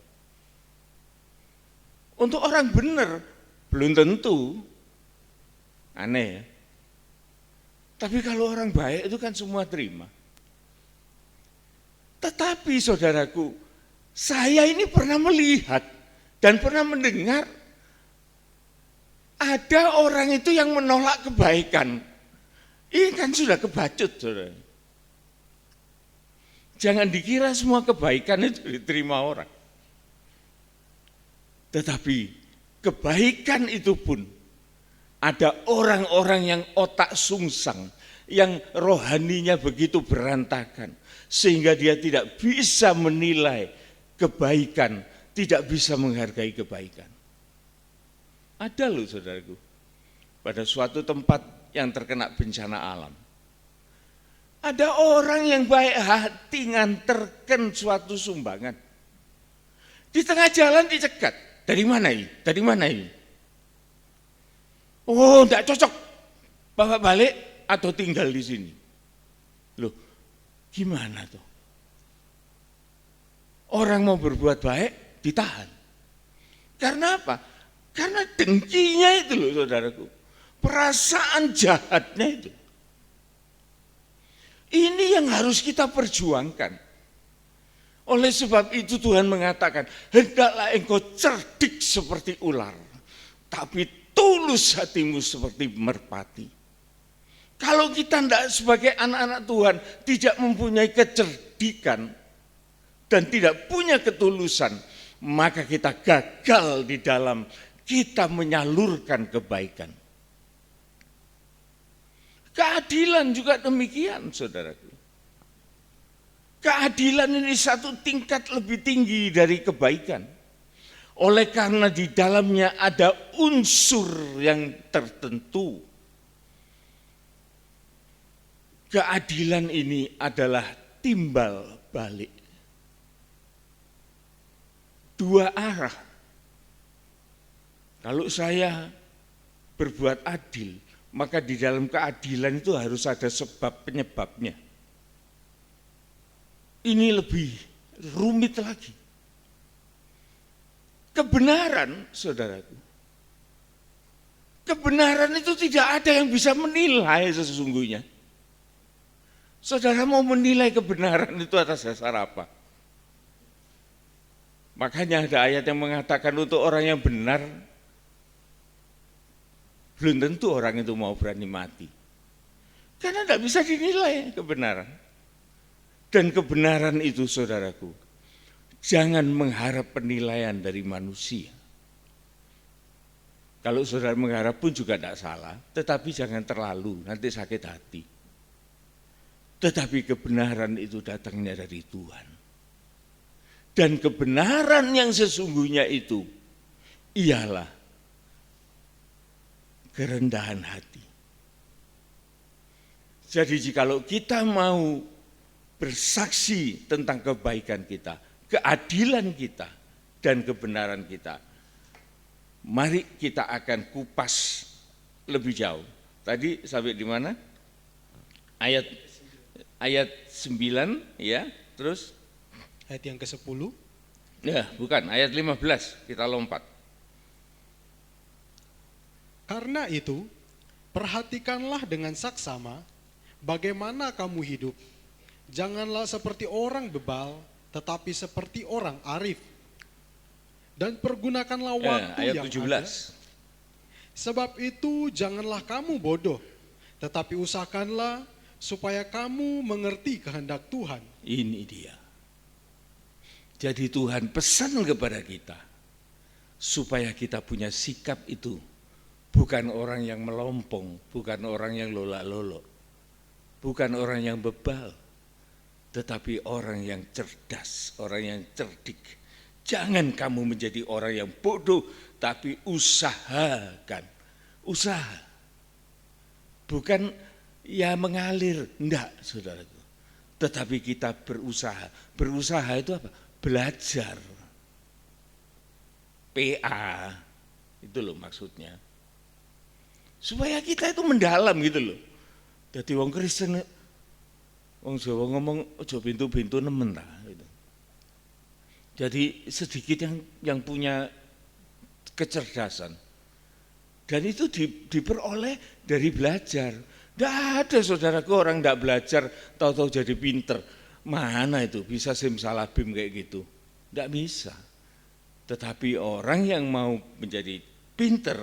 Untuk orang benar, belum tentu, aneh ya. Tapi kalau orang baik itu kan semua terima. Tetapi saudaraku, saya ini pernah melihat dan pernah mendengar ada orang itu yang menolak kebaikan. Ini kan sudah kebacut, saudara. Jangan dikira semua kebaikan itu diterima orang. Tetapi kebaikan itu pun ada orang-orang yang otak sungsang yang rohaninya begitu berantakan, sehingga dia tidak bisa menilai kebaikan, tidak bisa menghargai kebaikan. Ada loh saudaraku, pada suatu tempat yang terkena bencana alam, ada orang yang baik hati nganterkan suatu sumbangan. Di tengah jalan dicegat. Dari mana ini? Dari mana ini? Oh, enggak cocok. Bapak balik atau tinggal di sini. Loh, gimana tuh? Orang mau berbuat baik ditahan. Karena apa? Karena dengkinya itu loh saudaraku. Perasaan jahatnya itu. Ini yang harus kita perjuangkan. Oleh sebab itu Tuhan mengatakan, hendaklah engkau cerdik seperti ular, tapi tulus hatimu seperti merpati. Kalau kita tidak sebagai anak-anak Tuhan tidak mempunyai kecerdikan dan tidak punya ketulusan, maka kita gagal di dalam kita menyalurkan kebaikan. Keadilan juga demikian, saudaraku. Keadilan ini satu tingkat lebih tinggi dari kebaikan. Oleh karena di dalamnya ada unsur yang tertentu. Keadilan ini adalah timbal balik. Dua arah. Kalau saya berbuat adil, maka di dalam keadilan itu harus ada sebab penyebabnya. Ini lebih rumit lagi. Kebenaran, saudaraku. Kebenaran itu tidak ada yang bisa menilai sesungguhnya. Saudara mau menilai kebenaran itu atas dasar apa? Makanya ada ayat yang mengatakan untuk orang yang benar, belum tentu orang itu mau berani mati. Karena tidak bisa dinilai kebenaran. Dan kebenaran itu saudaraku, jangan mengharap penilaian dari manusia. Kalau saudara mengharap pun juga tidak salah, tetapi jangan terlalu, nanti sakit hati. Tetapi kebenaran itu datangnya dari Tuhan. Dan kebenaran yang sesungguhnya itu ialah kerendahan hati. Jadi jikalau kita mau bersaksi tentang kebaikan kita, keadilan kita, dan kebenaran kita, mari kita akan kupas lebih jauh. Tadi sampai di mana? Ayat 9 ya, terus Ayat yang ke-10. ya, bukan, ayat 15 kita lompat. Karena itu, perhatikanlah dengan saksama bagaimana kamu hidup. Janganlah seperti orang bebal, tetapi seperti orang arif. Dan pergunakanlah waktu Ayat yang 17. ada. Sebab itu janganlah kamu bodoh, tetapi usahakanlah supaya kamu mengerti kehendak Tuhan. Ini dia. Jadi Tuhan pesan kepada kita supaya kita punya sikap itu. Bukan orang yang melompong, bukan orang yang lolak-lolok, bukan orang yang bebal, tetapi orang yang cerdas, orang yang cerdik. Jangan kamu menjadi orang yang bodoh, tapi usahakan. Usaha. Bukan ya mengalir, enggak saudaraku. Tetapi kita berusaha. Berusaha itu apa? Belajar. PA, itu loh maksudnya. Supaya kita itu mendalam gitu loh. Jadi wong Kristen, wong Jawa ngomong ojo pintu-pintu nemen ta gitu. Jadi sedikit yang punya kecerdasan. Dan itu diperoleh dari belajar. Tidak ada saudaraku orang tidak belajar tahu-tahu jadi pinter. Mana itu bisa simsalabim kayak gitu? Tidak bisa. Tetapi orang yang mau menjadi pinter,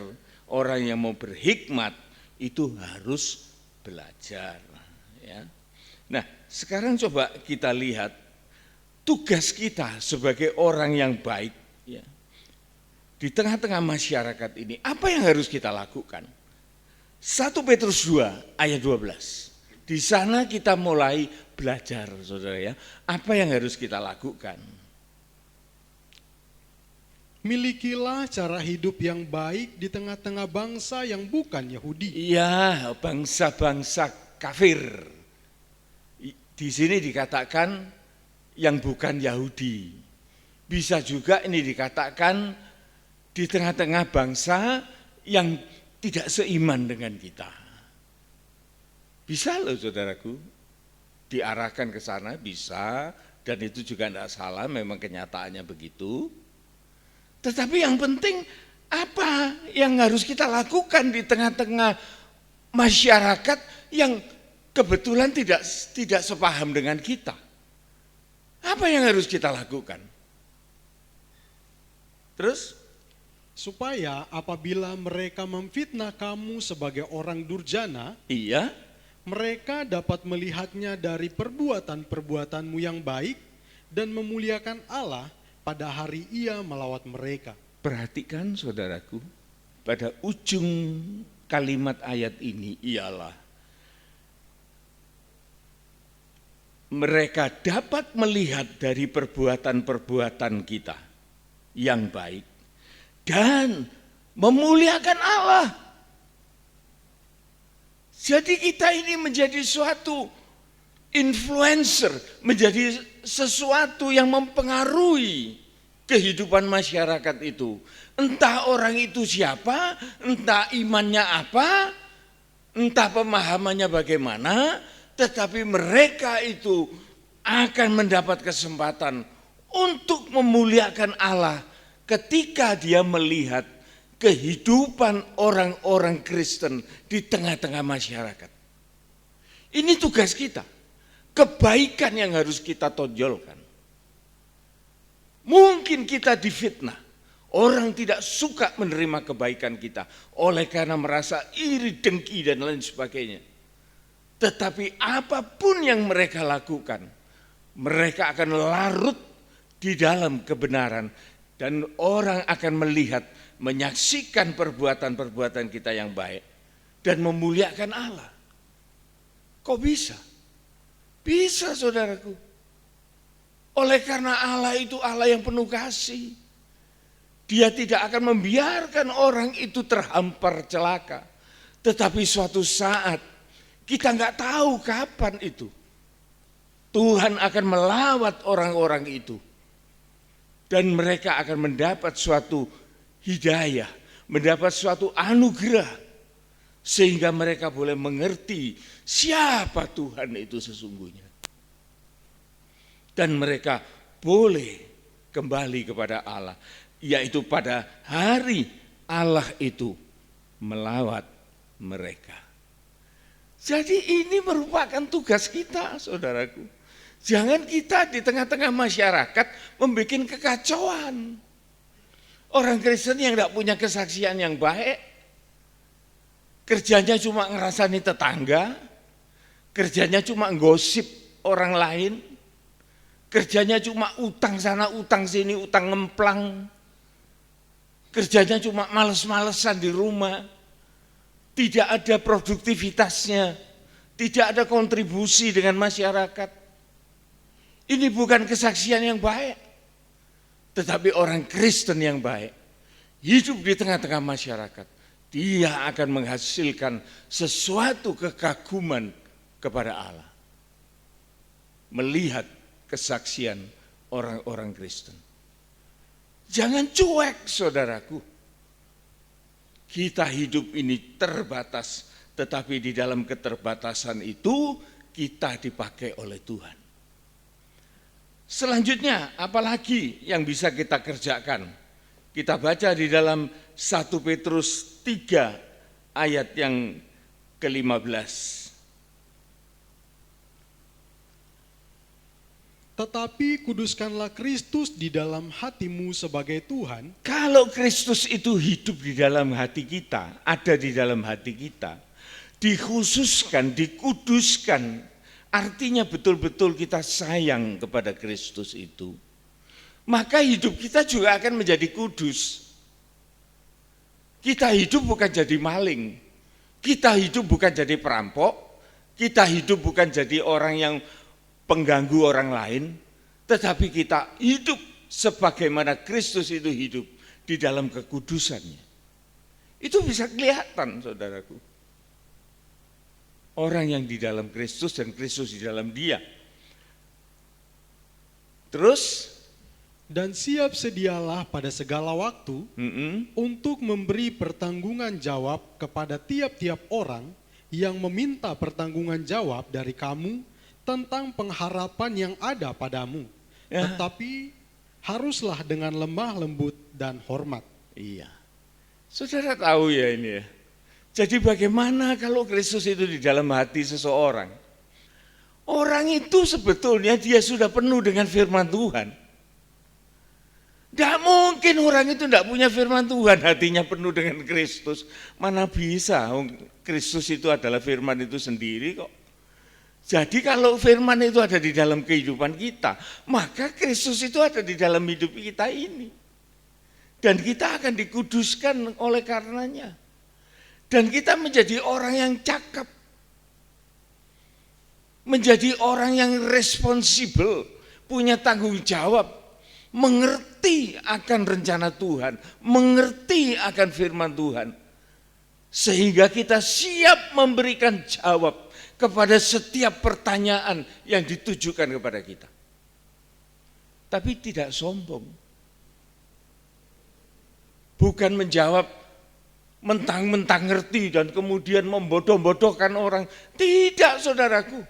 orang yang mau berhikmat itu harus belajar. Ya. Nah, sekarang coba kita lihat tugas kita sebagai orang yang baik. Ya. Di tengah-tengah masyarakat ini, apa yang harus kita lakukan? 1 Petrus 2 ayat 12. Di sana kita mulai belajar, saudara ya, apa yang harus kita lakukan. Milikilah cara hidup yang baik di tengah-tengah bangsa yang bukan Yahudi. Iya, bangsa-bangsa kafir. Di sini dikatakan yang bukan Yahudi. Bisa juga ini dikatakan di tengah-tengah bangsa yang tidak seiman dengan kita. Bisa loh saudaraku, diarahkan ke sana bisa, dan itu juga tidak salah, memang kenyataannya begitu. Tetapi yang penting apa yang harus kita lakukan di tengah-tengah masyarakat yang kebetulan tidak sepaham dengan kita. Apa yang harus kita lakukan? Terus? Supaya apabila mereka memfitnah kamu sebagai orang durjana, Iya. mereka dapat melihatnya dari perbuatan-perbuatanmu yang baik dan memuliakan Allah pada hari Ia melawat mereka. Perhatikan saudaraku, pada ujung kalimat ayat ini ialah mereka dapat melihat dari perbuatan-perbuatan kita yang baik dan memuliakan Allah. Jadi kita ini menjadi suatu influencer, menjadi sesuatu yang mempengaruhi kehidupan masyarakat itu. Entah orang itu siapa, entah imannya apa, entah pemahamannya bagaimana, tetapi mereka itu akan mendapat kesempatan untuk memuliakan Allah ketika dia melihat kehidupan orang-orang Kristen di tengah-tengah masyarakat. Ini tugas kita, kebaikan yang harus kita tonjolkan. Mungkin kita difitnah, orang tidak suka menerima kebaikan kita oleh karena merasa iri, dengki dan lain sebagainya. Tetapi apapun yang mereka lakukan, mereka akan larut di dalam kebenaran dan orang akan melihat, menyaksikan perbuatan-perbuatan kita yang baik dan memuliakan Allah. Kok bisa? Bisa saudaraku. Oleh karena Allah itu Allah yang penuh kasih. Dia tidak akan membiarkan orang itu terhampar celaka. Tetapi suatu saat kita nggak tahu kapan itu Tuhan akan melawat orang-orang itu. Dan mereka akan mendapat suatu hidayah, mendapat suatu anugerah. Sehingga mereka boleh mengerti siapa Tuhan itu sesungguhnya. Dan mereka boleh kembali kepada Allah. Yaitu pada hari Allah itu melawat mereka. Jadi ini merupakan tugas kita saudaraku. Jangan kita di tengah-tengah masyarakat membuat kekacauan. Orang Kristen yang tidak punya kesaksian yang baik, kerjanya cuma ngerasani tetangga, kerjanya cuma gosip orang lain, kerjanya cuma utang sana, utang sini, utang ngemplang, kerjanya cuma males-malesan di rumah, tidak ada produktivitasnya, tidak ada kontribusi dengan masyarakat. Ini bukan kesaksian yang baik, tetapi orang Kristen yang baik, hidup di tengah-tengah masyarakat, dia akan menghasilkan sesuatu kekaguman kepada Allah. Melihat kesaksian orang-orang Kristen. Jangan cuek saudaraku. Kita hidup ini terbatas, tetapi di dalam keterbatasan itu kita dipakai oleh Tuhan. Selanjutnya, apalagi yang bisa kita kerjakan? Kita baca di dalam 1 Petrus 3 ayat yang ke-15. Tetapi kuduskanlah Kristus di dalam hatimu sebagai Tuhan. Kalau Kristus itu hidup di dalam hati kita, ada di dalam hati kita, dikhususkan, dikuduskan, artinya betul-betul kita sayang kepada Kristus itu. Maka hidup kita juga akan menjadi kudus. Kita hidup bukan jadi maling. Kita hidup bukan jadi perampok. Kita hidup bukan jadi orang yang pengganggu orang lain, tetapi kita hidup sebagaimana Kristus itu hidup di dalam kekudusannya. Itu bisa kelihatan, saudaraku. Orang yang di dalam Kristus dan Kristus di dalam dia. Terus, dan siap sedialah pada segala waktu untuk memberi pertanggungan jawab kepada tiap-tiap orang yang meminta pertanggungan jawab dari kamu tentang pengharapan yang ada padamu. Ya. Tetapi haruslah dengan lemah lembut dan hormat. Iya. Saudara tahu ya ini ya. Jadi bagaimana kalau Kristus itu di dalam hati seseorang? Orang itu sebetulnya dia sudah penuh dengan firman Tuhan. Tidak mungkin orang itu tidak punya firman Tuhan, hatinya penuh dengan Kristus. Mana bisa, Kristus itu adalah firman itu sendiri kok. Jadi kalau firman itu ada di dalam kehidupan kita, maka Kristus itu ada di dalam hidup kita ini. Dan kita akan dikuduskan oleh karenanya. Dan kita menjadi orang yang cakep. Menjadi orang yang responsibel, punya tanggung jawab, mengerti akan rencana Tuhan, mengerti akan firman Tuhan. Sehingga kita siap memberikan jawab kepada setiap pertanyaan yang ditujukan kepada kita. Tapi tidak sombong. Bukan menjawab mentang-mentang ngerti dan kemudian membodoh-bodohkan orang. Tidak, saudaraku.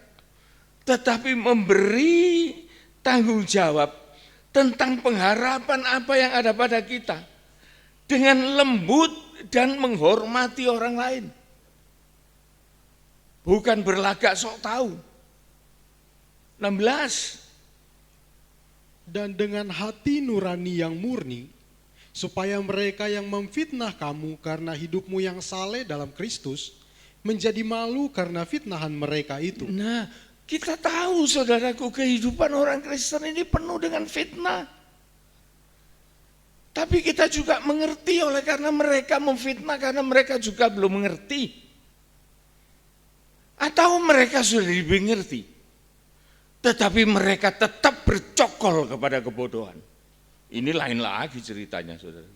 Tetapi memberi tanggung jawab tentang pengharapan apa yang ada pada kita. Dengan lembut dan menghormati orang lain. Bukan berlagak sok tahu. 16. Dan dengan hati nurani yang murni, supaya mereka yang memfitnah kamu karena hidupmu yang saleh dalam Kristus menjadi malu karena fitnahan mereka itu. Nah, kita tahu saudaraku, kehidupan orang Kristen ini penuh dengan fitnah. Tapi kita juga mengerti oleh karena mereka memfitnah karena mereka juga belum mengerti. Atau mereka sudah dimengerti, tetapi mereka tetap bercokol kepada kebodohan. Ini lain lagi ceritanya, saudara.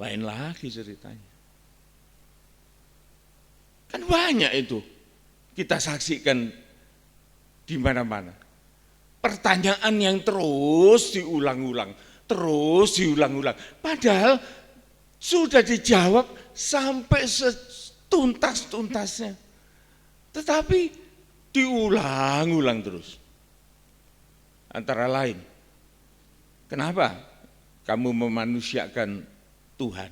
Lain lagi ceritanya. Kan banyak itu kita saksikan di mana-mana. Pertanyaan yang terus diulang-ulang, Padahal sudah dijawab sampai setuntas-tuntasnya. Tetapi diulang-ulang terus. Antara lain, kenapa kamu memanusiakan Tuhan,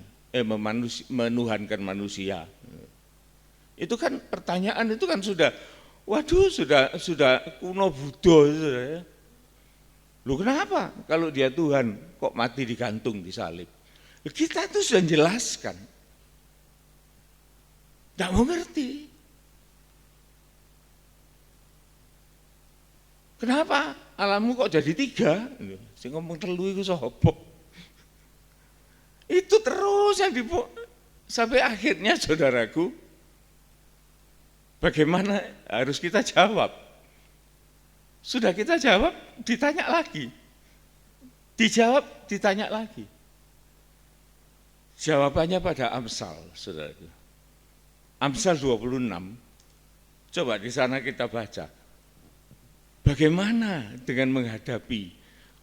menuhankan manusia? Itu kan pertanyaan itu kan sudah, waduh sudah kuno Buddha. Ya. Lu kenapa kalau dia Tuhan kok mati digantung di salib? Kita itu sudah jelaskan. Tidak mengerti. Kenapa alammu kok jadi 3? Sing ngomong 3 itu sapa? Itu terus yang sampai akhirnya saudaraku, bagaimana harus kita jawab? Sudah kita jawab, ditanya lagi. Dijawab, ditanya lagi. Jawabannya pada Amsal, saudaraku. Amsal 26, coba di sana kita baca. Bagaimana dengan menghadapi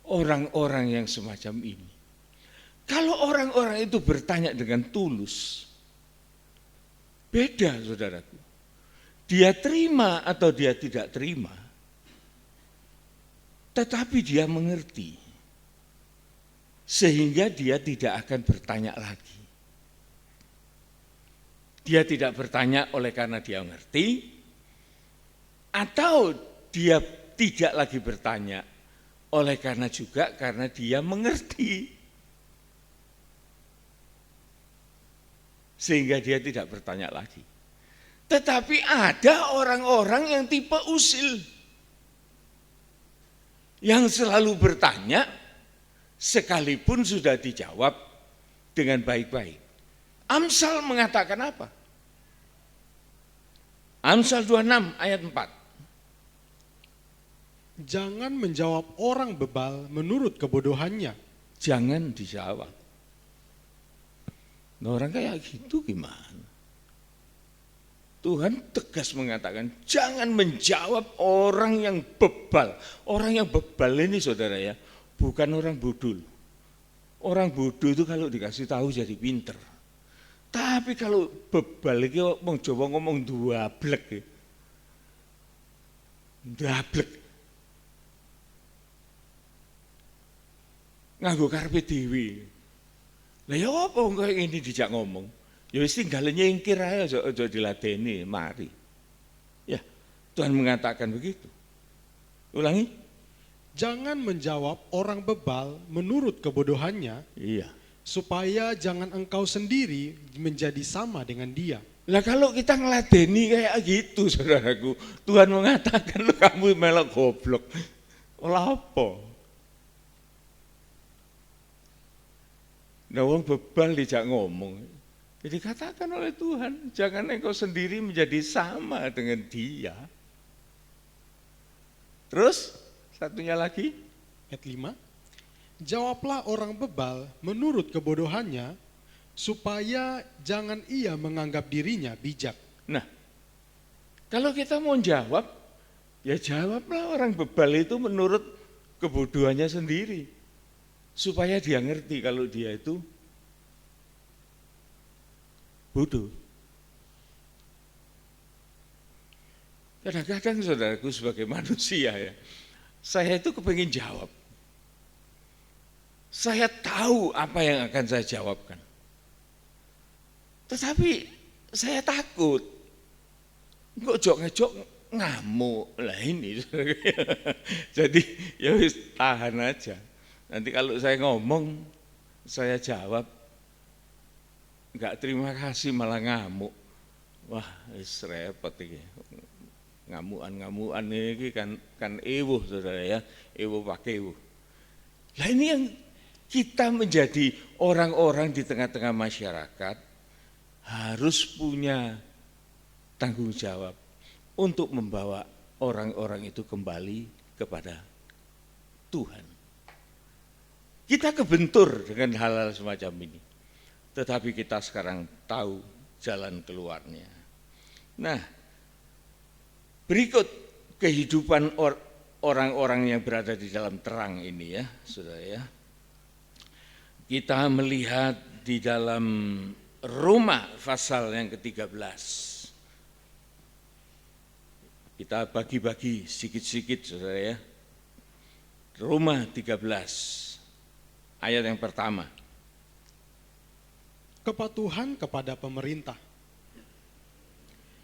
orang-orang yang semacam ini? Kalau orang-orang itu bertanya dengan tulus, beda saudaraku. Dia terima atau dia tidak terima, tetapi dia mengerti. Sehingga dia tidak akan bertanya lagi. Dia tidak bertanya oleh karena dia mengerti, atau dia tidak lagi bertanya oleh karena dia mengerti. Sehingga dia tidak bertanya lagi. Tetapi ada orang-orang yang tipe usil. Yang selalu bertanya sekalipun sudah dijawab dengan baik-baik. Amsal mengatakan apa? Amsal 26 ayat 4. Jangan menjawab orang bebal menurut kebodohannya. Jangan dijawab. Nah, orang kayak gitu gimana? Tuhan tegas mengatakan jangan menjawab orang yang bebal. Orang yang bebal ini saudara ya, bukan orang bodoh. Orang bodoh itu kalau dikasih tahu jadi pinter. Tapi kalau bebal iki wong Jawa ngomong duablek. Duablek. Nganggo karepe dhewe. Lah ya apa wong kaya ngene dijak ngomong? Ya wis tinggal nyingkir ae aja diladeni, mari. Ya, Tuhan mengatakan begitu. Ulangi. Jangan menjawab orang bebal menurut kebodohannya, Iya. supaya jangan engkau sendiri menjadi sama dengan dia. Lah kalau kita ngeladeni kayak gitu saudaraku, Tuhan mengatakan lu kamu melok goblok. Olah apa? Nah wong bebal dijak ngomong. Jadi katakan oleh Tuhan, jangan engkau sendiri menjadi sama dengan dia. Terus satunya lagi, Ayat 5. Jawablah orang bebal menurut kebodohannya, supaya jangan ia menganggap dirinya bijak. nah kalau kita mau jawab, ya jawablah orang bebal itu menurut kebodohannya sendiri. Supaya dia ngerti kalau dia itu bodoh. Kadang-kadang saudaraku sebagai manusia ya, saya itu kepingin jawab. Saya tahu apa yang akan saya jawabkan. Tetapi saya takut. Ngejok-ngejok ngamuk. Lah ini. Jadi ya wis tahan aja. Nanti kalau saya ngomong, saya jawab, enggak terima kasih malah ngamuk. Wah, wis repot iki. Ngamuan-ngamuan ini kan ewuh saudara ya, ewuh pakai ewuh. Lah ini yang kita menjadi orang-orang di tengah-tengah masyarakat harus punya tanggung jawab untuk membawa orang-orang itu kembali kepada Tuhan. Kita kebentur dengan hal-hal semacam ini, tetapi kita sekarang tahu jalan keluarnya. Nah, berikut kehidupan orang-orang yang berada di dalam terang ini ya, saudara ya. Kita melihat di dalam Roma pasal yang ke-13. Kita bagi-bagi sedikit-sedikit saudara ya. Roma 13 ayat yang pertama. Kepatuhan kepada pemerintah.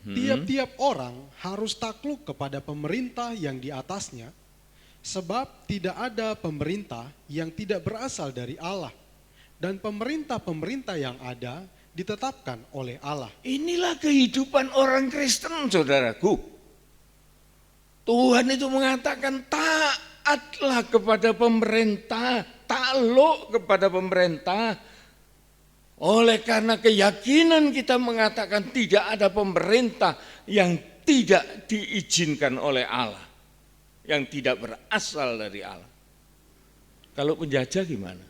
Tiap-tiap orang harus takluk kepada pemerintah yang di atasnya, sebab tidak ada pemerintah yang tidak berasal dari Allah, dan pemerintah-pemerintah yang ada ditetapkan oleh Allah. Inilah kehidupan orang Kristen saudaraku. Tuhan itu mengatakan taatlah kepada pemerintah, takluk kepada pemerintah. Oleh karena keyakinan kita mengatakan tidak ada pemerintah yang tidak diizinkan oleh Allah, yang tidak berasal dari Allah. Kalau penjajah gimana?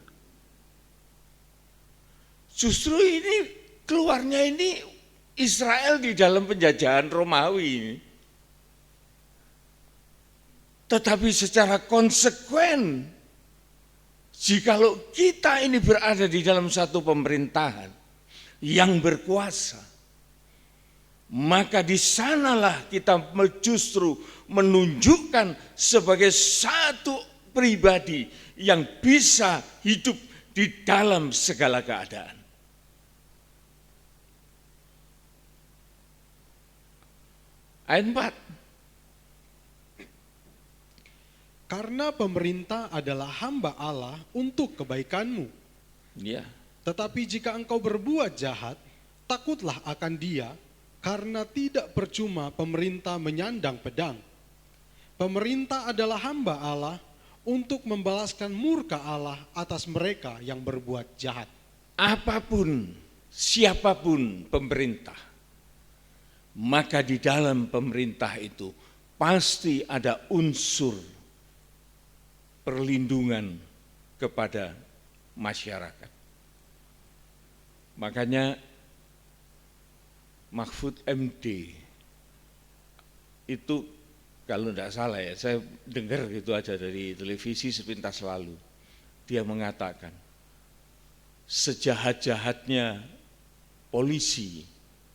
Justru ini keluarnya ini Israel di dalam penjajahan Romawi ini. Tetapi secara konsekuen, jikalau kita ini berada di dalam satu pemerintahan yang berkuasa, maka di sanalah kita justru menunjukkan sebagai satu pribadi yang bisa hidup di dalam segala keadaan. Ayat 4. Karena pemerintah adalah hamba Allah untuk kebaikanmu. Ya. Tetapi jika engkau berbuat jahat, takutlah akan dia, karena tidak percuma pemerintah menyandang pedang. Pemerintah adalah hamba Allah untuk membalaskan murka Allah atas mereka yang berbuat jahat. Apapun, siapapun pemerintah, maka di dalam pemerintah itu pasti ada unsur perlindungan kepada masyarakat. Makanya Mahfud MD itu kalau tidak salah ya, saya dengar gitu aja dari televisi sepintas lalu, dia mengatakan sejahat-jahatnya polisi,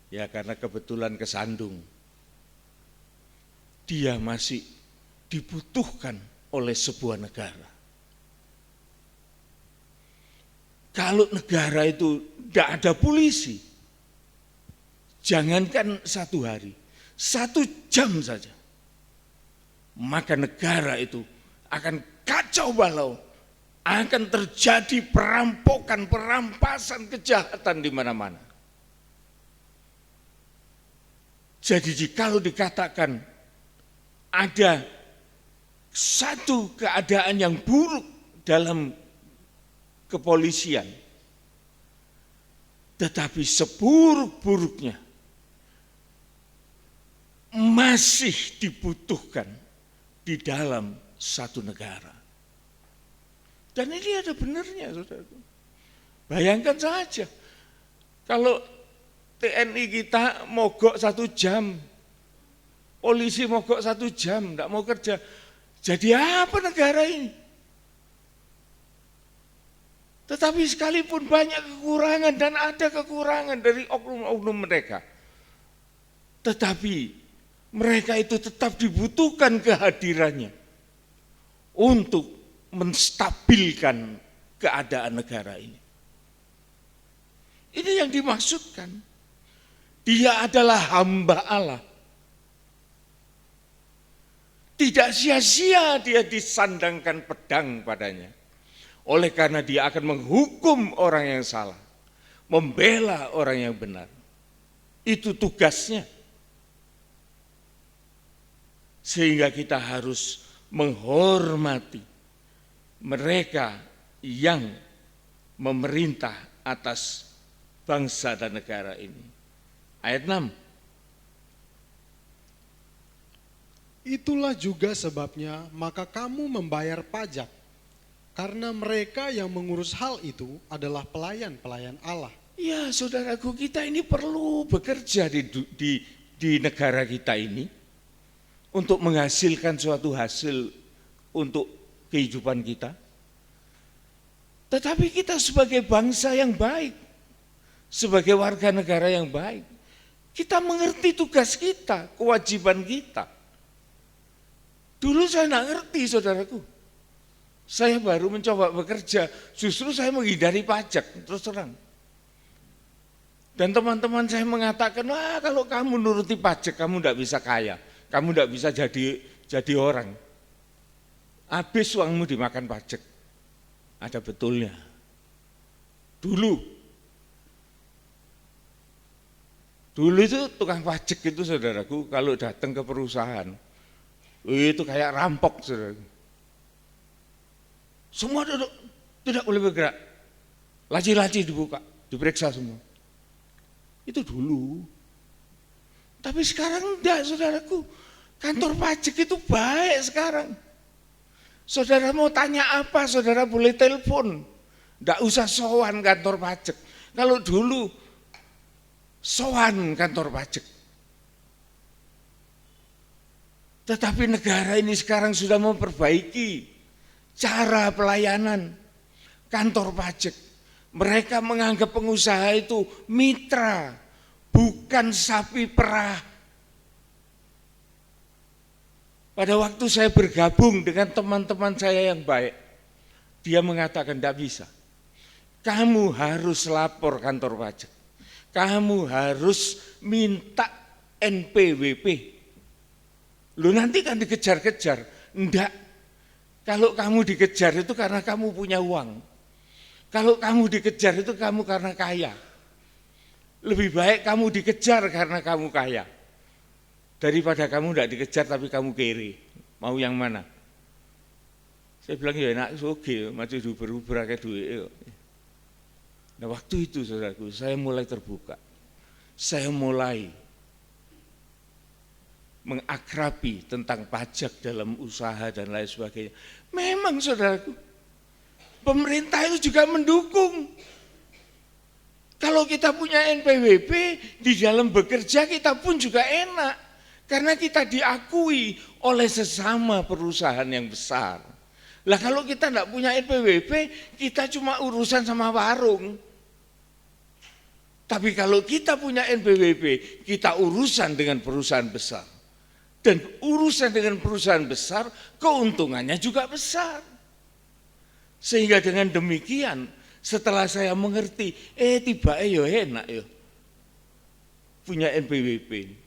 ya karena kebetulan kesandung, dia masih dibutuhkan oleh sebuah negara. Kalau negara itu tidak ada polisi, jangankan 1 hari, 1 jam saja, maka negara itu akan kacau balau, akan terjadi perampokan, perampasan, kejahatan di mana-mana. Jadi jikalau dikatakan ada satu keadaan yang buruk dalam kepolisian, tetapi seburuk-buruknya masih dibutuhkan di dalam satu negara. Dan ini ada benarnya, saudara. Bayangkan saja, kalau TNI kita mogok 1 jam, polisi mogok 1 jam, tidak mau kerja, jadi apa negara ini? Tetapi sekalipun banyak kekurangan dan ada kekurangan dari oknum-oknum mereka, tetapi mereka itu tetap dibutuhkan kehadirannya untuk menstabilkan keadaan negara ini. Ini yang dimaksudkan. Dia adalah hamba Allah. Tidak sia-sia dia disandangkan pedang padanya. Oleh karena dia akan menghukum orang yang salah, membela orang yang benar. Itu tugasnya. Sehingga kita harus menghormati mereka yang memerintah atas bangsa dan negara ini. Ayat 6. Itulah juga sebabnya maka kamu membayar pajak, karena mereka yang mengurus hal itu adalah pelayan-pelayan Allah. Ya saudaraku, kita ini perlu bekerja di negara kita ini untuk menghasilkan suatu hasil untuk kehidupan kita. Tetapi kita sebagai bangsa yang baik, sebagai warga negara yang baik, kita mengerti tugas kita, kewajiban kita. Dulu saya tidak ngerti, saudaraku. Saya baru mencoba bekerja, justru saya menghindari pajak, terus terang. Dan teman-teman saya mengatakan, wah kalau kamu nuruti pajak, kamu tidak bisa kaya, kamu tidak bisa jadi orang. Habis uangmu dimakan pajak. Ada betulnya. Dulu itu tukang pajak itu, saudaraku, kalau datang ke perusahaan, itu kayak rampok, saudaraku. Semua duduk, tidak boleh bergerak. Laci-laci dibuka, diperiksa semua. Itu dulu. Tapi sekarang enggak, saudaraku. Kantor pajak itu baik sekarang. Saudara mau tanya apa, saudara boleh telepon. Enggak usah sowan kantor pajak. Kalau dulu sowan kantor pajak. Tetapi negara ini sekarang sudah memperbaiki cara pelayanan kantor pajak. Mereka menganggap pengusaha itu mitra, bukan sapi perah. Pada waktu saya bergabung dengan teman-teman saya yang baik, dia mengatakan tidak bisa. Kamu harus lapor kantor pajak. Kamu harus minta NPWP. Lu nanti kan dikejar-kejar. Enggak. Kalau kamu dikejar itu karena kamu punya uang. Kalau kamu dikejar itu kamu karena kaya. Lebih baik kamu dikejar karena kamu kaya, daripada kamu tidak dikejar tapi kamu kere. Mau yang mana? Saya bilang ya enak, oke, maju diuber-uber kayak duit. Nah waktu itu, saudaraku, saya mulai terbuka. Saya mulai mengakrabi tentang pajak dalam usaha dan lain sebagainya. Memang saudaraku, pemerintah itu juga mendukung. Kalau kita punya NPWP, di dalam bekerja kita pun juga enak. Karena kita diakui oleh sesama perusahaan yang besar. Lah kalau kita tidak punya NPWP, kita cuma urusan sama warung. Tapi kalau kita punya NPWP, kita urusan dengan perusahaan besar. Dan urusan dengan perusahaan besar, keuntungannya juga besar. Sehingga dengan demikian, setelah saya mengerti, tiba-tiba yo enak yo punya NPWP.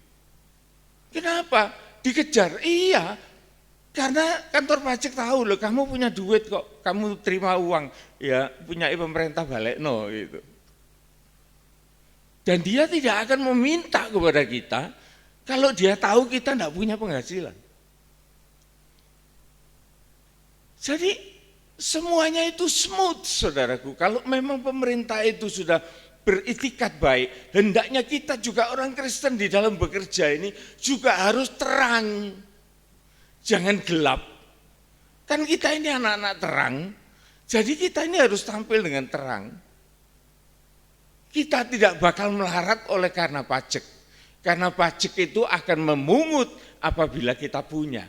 Kenapa? Dikejar? Iya, karena kantor pajak tahu loh, kamu punya duit kok, kamu terima uang, ya punya pemerintah balik no gitu. Dan dia tidak akan meminta kepada kita kalau dia tahu kita tidak punya penghasilan. Jadi semuanya itu smooth saudaraku. Kalau memang pemerintah itu sudah beritikat baik, hendaknya kita juga orang Kristen di dalam bekerja ini juga harus terang. Jangan gelap. Kan kita ini anak-anak terang, jadi kita ini harus tampil dengan terang. Kita tidak bakal melarat oleh karena pajak. Karena pajak itu akan memungut apabila kita punya.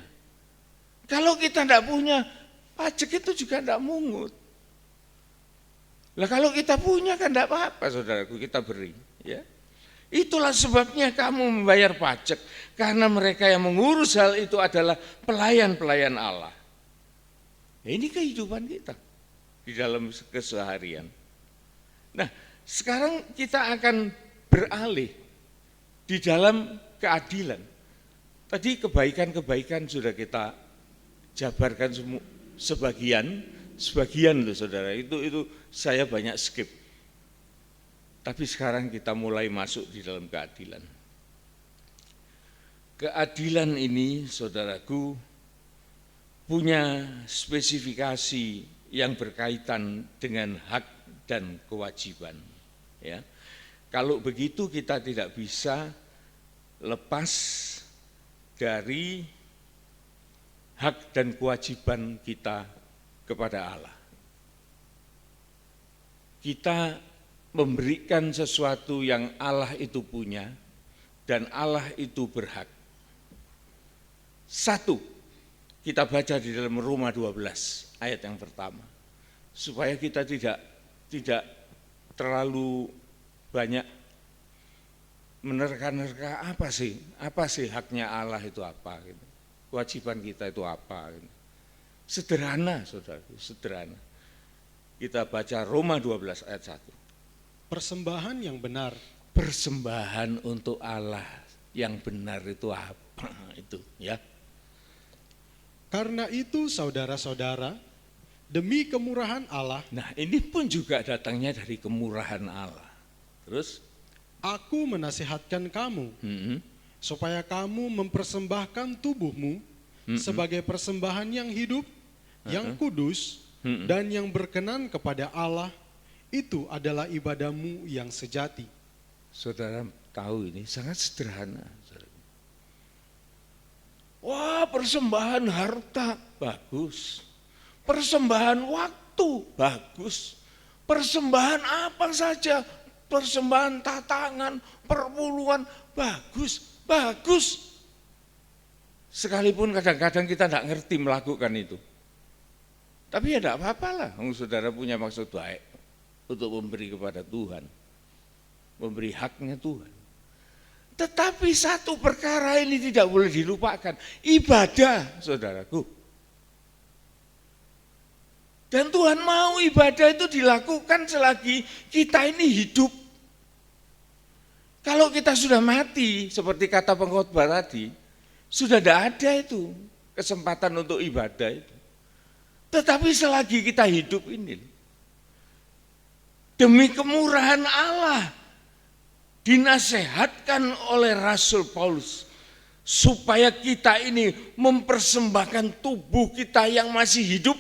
Kalau kita tidak punya, pajak itu juga tidak mungut. Lah kalau kita punya kan tidak apa-apa saudaraku, kita beri. Ya. Itulah sebabnya kamu membayar pajak. Karena mereka yang mengurus hal itu adalah pelayan-pelayan Allah. Ya, ini kehidupan kita di dalam keseharian. Nah, sekarang kita akan beralih di dalam keadilan. Tadi kebaikan-kebaikan sudah kita jabarkan sebagian loh saudara, itu saya banyak skip. Tapi sekarang kita mulai masuk di dalam keadilan. Keadilan ini saudaraku punya spesifikasi yang berkaitan dengan hak dan kewajiban. Ya. Kalau begitu kita tidak bisa lepas dari hak dan kewajiban kita kepada Allah. Kita memberikan sesuatu yang Allah itu punya dan Allah itu berhak. Satu, kita baca di dalam Roma 12 ayat yang pertama. Supaya kita tidak terlalu banyak menerka-nerka apa sih haknya Allah itu apa gitu. Kewajiban kita itu apa gitu. Sederhana saudaraku, sederhana. Kita baca Roma 12 ayat 1. Persembahan yang benar. Persembahan untuk Allah yang benar itu apa itu ya. Karena itu saudara-saudara, demi kemurahan Allah. Nah ini pun juga datangnya dari kemurahan Allah. Terus? Aku menasihatkan kamu, supaya kamu mempersembahkan tubuhmu sebagai persembahan yang hidup, yang kudus, dan yang berkenan kepada Allah. Itu adalah ibadahmu yang sejati. Saudara tahu ini sangat sederhana. Wah, persembahan harta, bagus. Persembahan waktu, bagus. Persembahan apa saja, persembahan tatangan, perpuluhan, bagus, bagus. Sekalipun kadang-kadang kita tidak ngerti melakukan itu. Tapi ya tidak apa-apa lah, saudara punya maksud baik untuk memberi kepada Tuhan. Memberi haknya Tuhan. Tetapi satu perkara ini tidak boleh dilupakan, ibadah saudaraku. Dan Tuhan mau ibadah itu dilakukan selagi kita ini hidup. Kalau kita sudah mati, seperti kata pengkhotbah tadi, sudah tidak ada itu kesempatan untuk ibadah itu. Tetapi selagi kita hidup ini, demi kemurahan Allah, dinasehatkan oleh Rasul Paulus, supaya kita ini mempersembahkan tubuh kita yang masih hidup,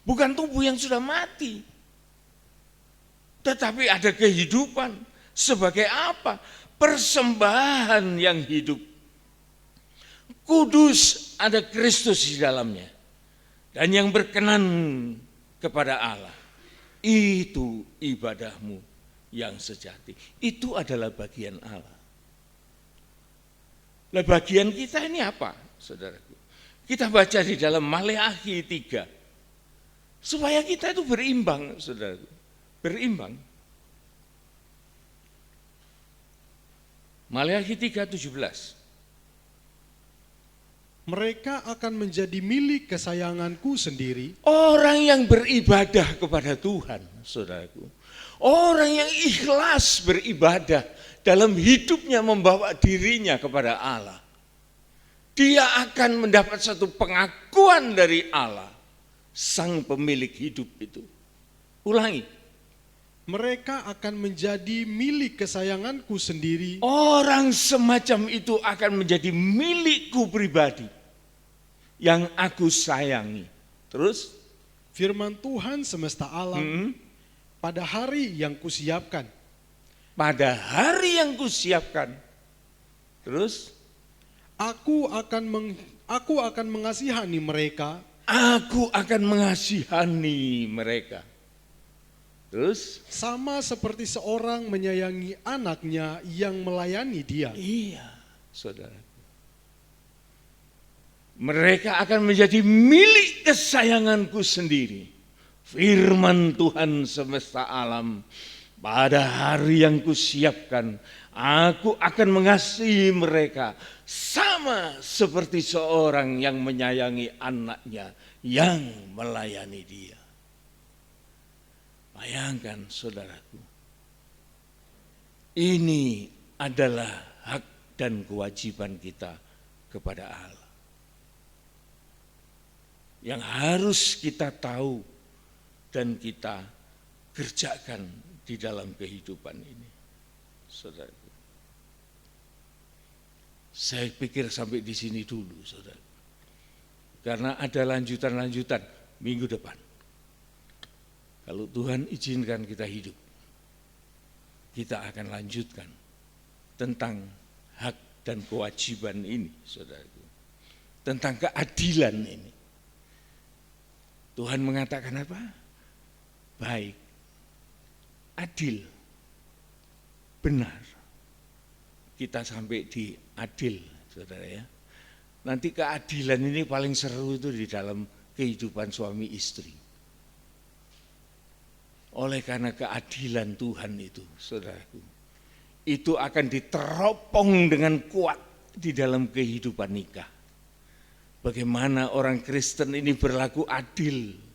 bukan tubuh yang sudah mati. Tetapi ada kehidupan. Sebagai apa? Persembahan yang hidup. kudus, ada Kristus di dalamnya, dan yang berkenan kepada Allah, itu ibadahmu yang sejati. Itu adalah bagian Allah. Lah bagian kita ini apa, saudaraku? Kita baca di dalam Maleakhi 3, supaya kita itu berimbang, saudaraku. Berimbang. Maleakhi 3:17. Mereka akan menjadi milik kesayanganku sendiri. Orang yang beribadah kepada Tuhan, saudaraku. Orang yang ikhlas beribadah dalam hidupnya membawa dirinya kepada Allah. Dia akan mendapat satu pengakuan dari Allah, sang pemilik hidup itu. Ulangi. Mereka akan menjadi milik kesayanganku sendiri. Orang semacam itu akan menjadi milikku pribadi yang aku sayangi. Terus Firman Tuhan semesta alam, pada hari yang kusiapkan. pada hari yang kusiapkan. Terus Aku akan mengasihani mereka. aku akan mengasihani mereka. Terus Sama seperti seorang menyayangi anaknya yang melayani dia. iya, saudara. Mereka akan menjadi milik kesayanganku sendiri. Firman Tuhan semesta alam, pada hari yang kusiapkan, aku akan mengasihi mereka sama seperti seorang yang menyayangi anaknya yang melayani dia. Bayangkan saudaraku, ini adalah hak dan kewajiban kita kepada Allah. Yang harus kita tahu dan kita kerjakan di dalam kehidupan ini. Saudaraku. Saya pikir sampai di sini dulu, saudara. Karena ada lanjutan-lanjutan minggu depan. Kalau Tuhan izinkan kita hidup, kita akan lanjutkan tentang hak dan kewajiban ini, saudaraku. Tentang keadilan ini. Tuhan mengatakan apa? Baik, adil, benar. Kita sampai di adil, saudara ya. Nanti keadilan ini paling seru itu di dalam kehidupan suami istri. Oleh karena keadilan Tuhan itu, saudaraku, itu akan diteropong dengan kuat di dalam kehidupan nikah. Bagaimana orang Kristen ini berlaku adil.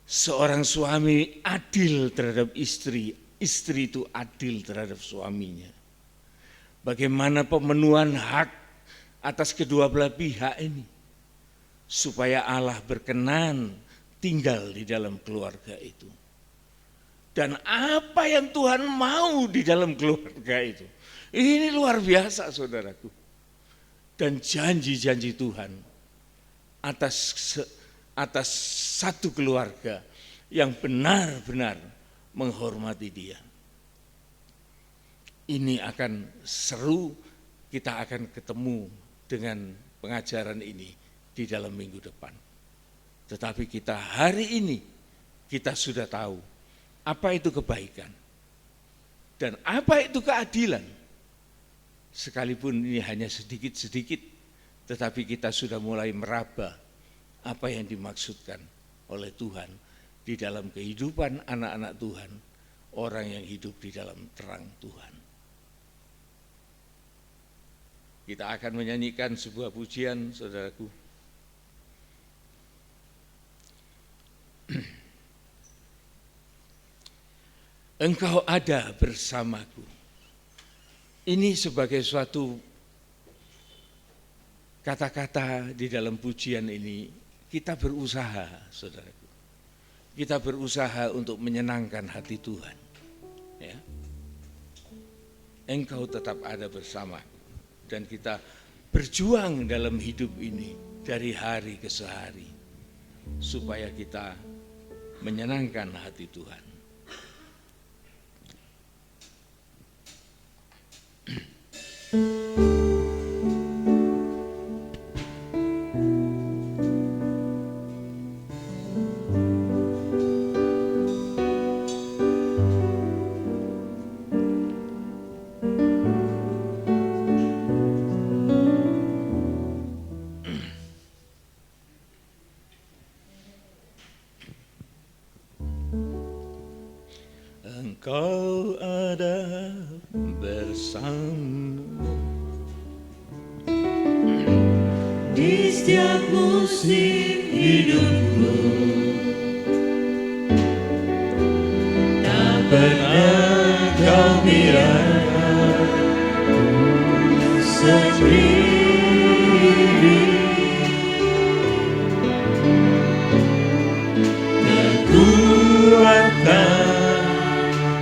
Seorang suami adil terhadap istri, istri itu adil terhadap suaminya. Bagaimana pemenuhan hak atas kedua belah pihak ini, supaya Allah berkenan tinggal di dalam keluarga itu. Dan apa yang Tuhan mau di dalam keluarga itu, ini luar biasa saudaraku. Dan janji-janji Tuhan atas satu keluarga yang benar-benar menghormati Dia. Ini akan seru, kita akan ketemu dengan pengajaran ini di dalam minggu depan. Tetapi kita hari ini, kita sudah tahu apa itu kebaikan dan apa itu keadilan. Sekalipun ini hanya sedikit-sedikit, tetapi kita sudah mulai meraba apa yang dimaksudkan oleh Tuhan di dalam kehidupan anak-anak Tuhan, orang yang hidup di dalam terang Tuhan. Kita akan menyanyikan sebuah pujian, saudaraku. Engkau ada bersamaku. Ini sebagai suatu kata-kata di dalam pujian ini, kita berusaha, saudaraku. Kita berusaha untuk menyenangkan hati Tuhan. Ya. Engkau tetap ada bersamaku. Dan kita berjuang dalam hidup ini dari hari ke hari, supaya kita menyenangkan hati Tuhan. Engkau ada bersama di setiap musim hidupku. Tak pernah kau biarkan ku sendiri. Kekuatan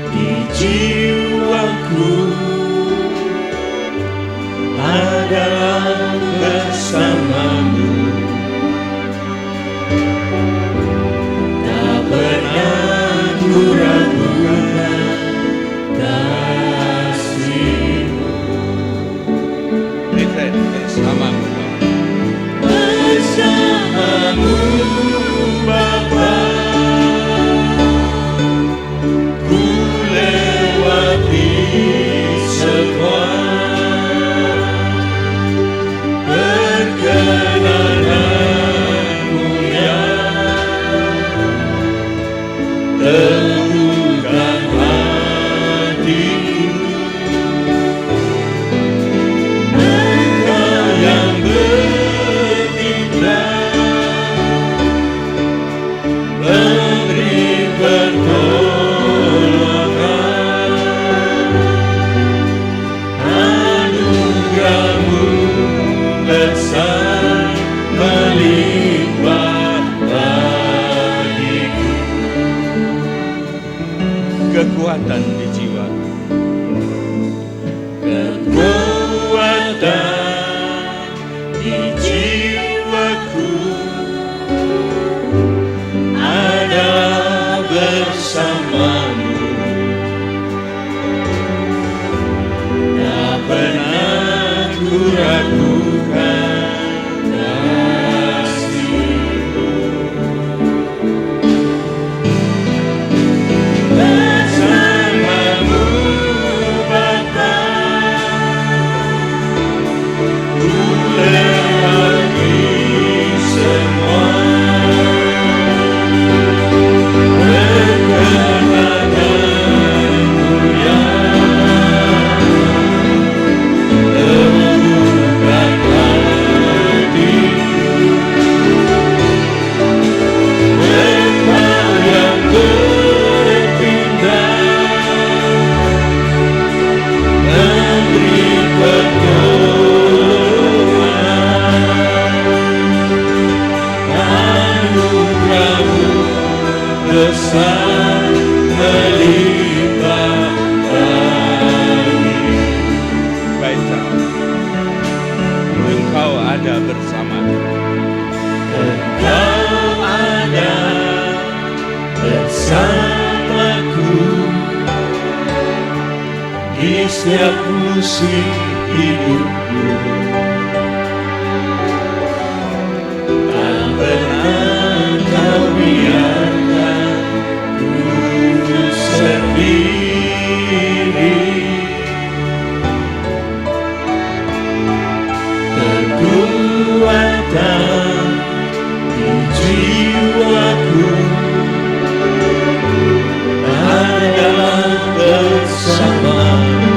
di jiwaku adalah bersamamu. Tak pernah ku ragukan kasih-Mu. bersamamu. Bersamamu Bapa, ku lewati semua perkenananmu yang teguhkan hatiku. Engkau yang bertindak memberi pertolongan, anugerah-Mu besar melimpah bagiku. Kekuatan di jiwa, Kekuatan di jiwaku ada bersamamu. Tak pernah ku ragukan kasih-Mu. Bersamamu Bapa, ku lewati semua perkenananmu yang teguhkan hatiku. Engkau yang bertindak memberi pertolongan, anugerah-Mu besar melimpah bagiku. baiklah. Engkau ada bersamaku. Engkau ada bersamaku di setiap musim hidupku. Tak pernah kau biarkan ku sendiri. Kekuatan di jiwaku adalah bersamamu.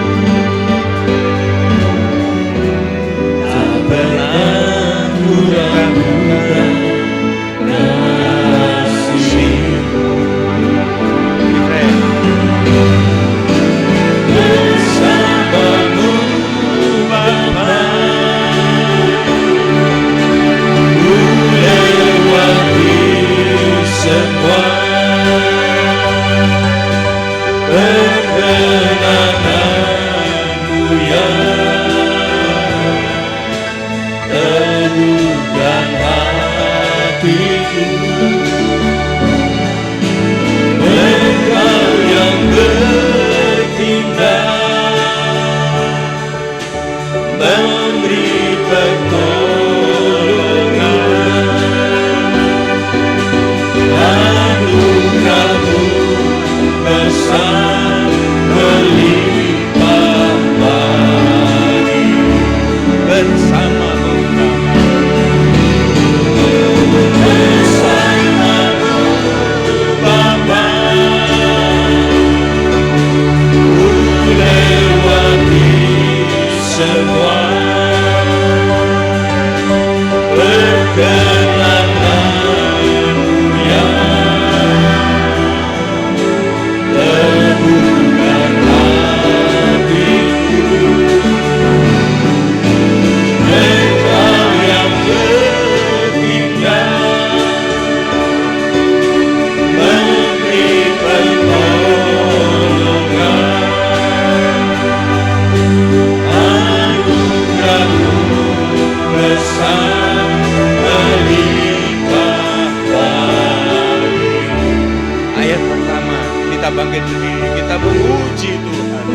bangkit berdiri, kita memuji Tuhan.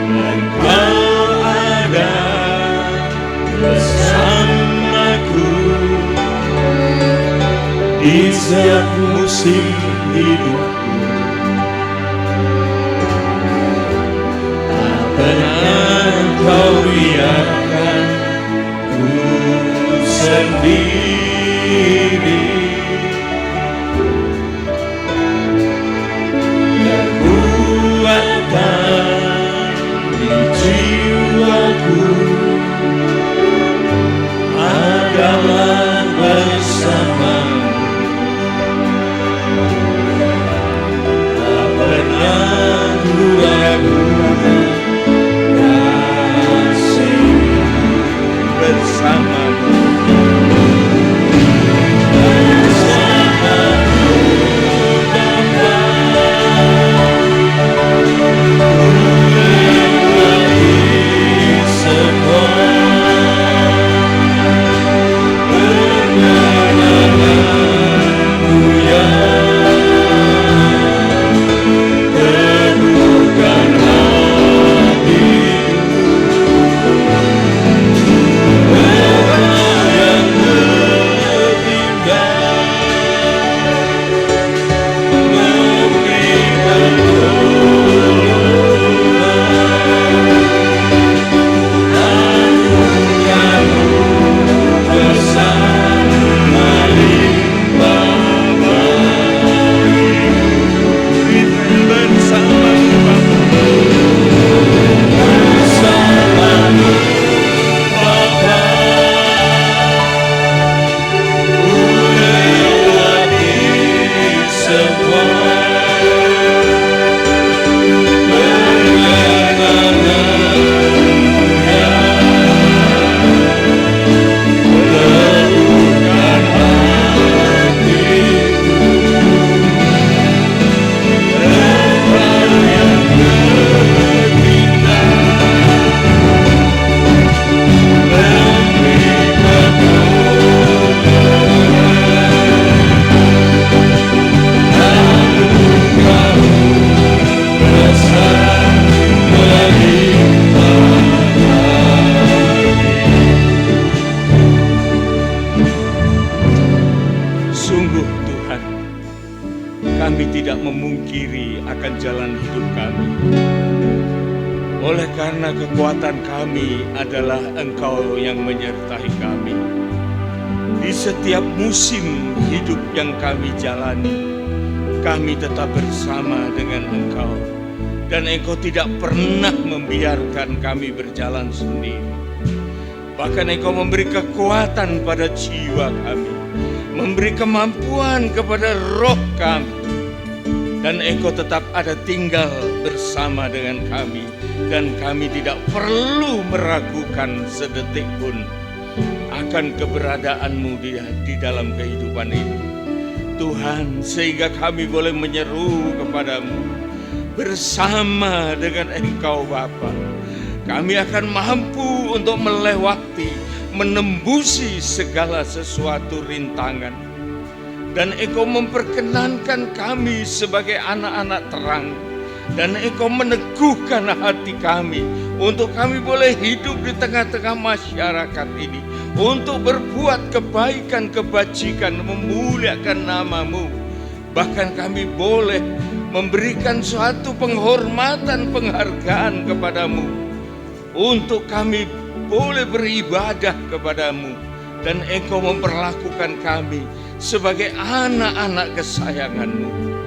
Engkau ada bersamaku di setiap musim hidupku. Tak pernah Kau biarkan ku sendiri. Kekuatan di jiwaku adalah bersamamu. Tak pernah ku ragukan kasih Bersamamu. Oleh karena kekuatan kami adalah Engkau yang menyertai kami. Di setiap musim hidup yang kami jalani, kami tetap bersama dengan Engkau. Dan Engkau tidak pernah membiarkan kami berjalan sendiri. Bahkan Engkau memberi kekuatan pada jiwa kami, memberi kemampuan kepada roh kami. Dan Engkau tetap ada tinggal bersama dengan kami. Dan kami tidak perlu meragukan sedetik pun akan keberadaanmu di dalam kehidupan ini. Tuhan, sehingga kami boleh menyeru kepadamu bersama dengan Engkau Bapa. Kami akan mampu untuk melewati, menembusi segala sesuatu rintangan. Dan Engkau memperkenankan kami sebagai anak-anak terang. Dan Engkau meneguhkan hati kami untuk kami boleh hidup di tengah-tengah masyarakat ini, untuk berbuat kebaikan, kebajikan, memuliakan nama-Mu. Bahkan kami boleh memberikan suatu penghormatan, penghargaan kepadamu, untuk kami boleh beribadah kepadamu. Dan Engkau memperlakukan kami sebagai anak-anak kesayangan-Mu.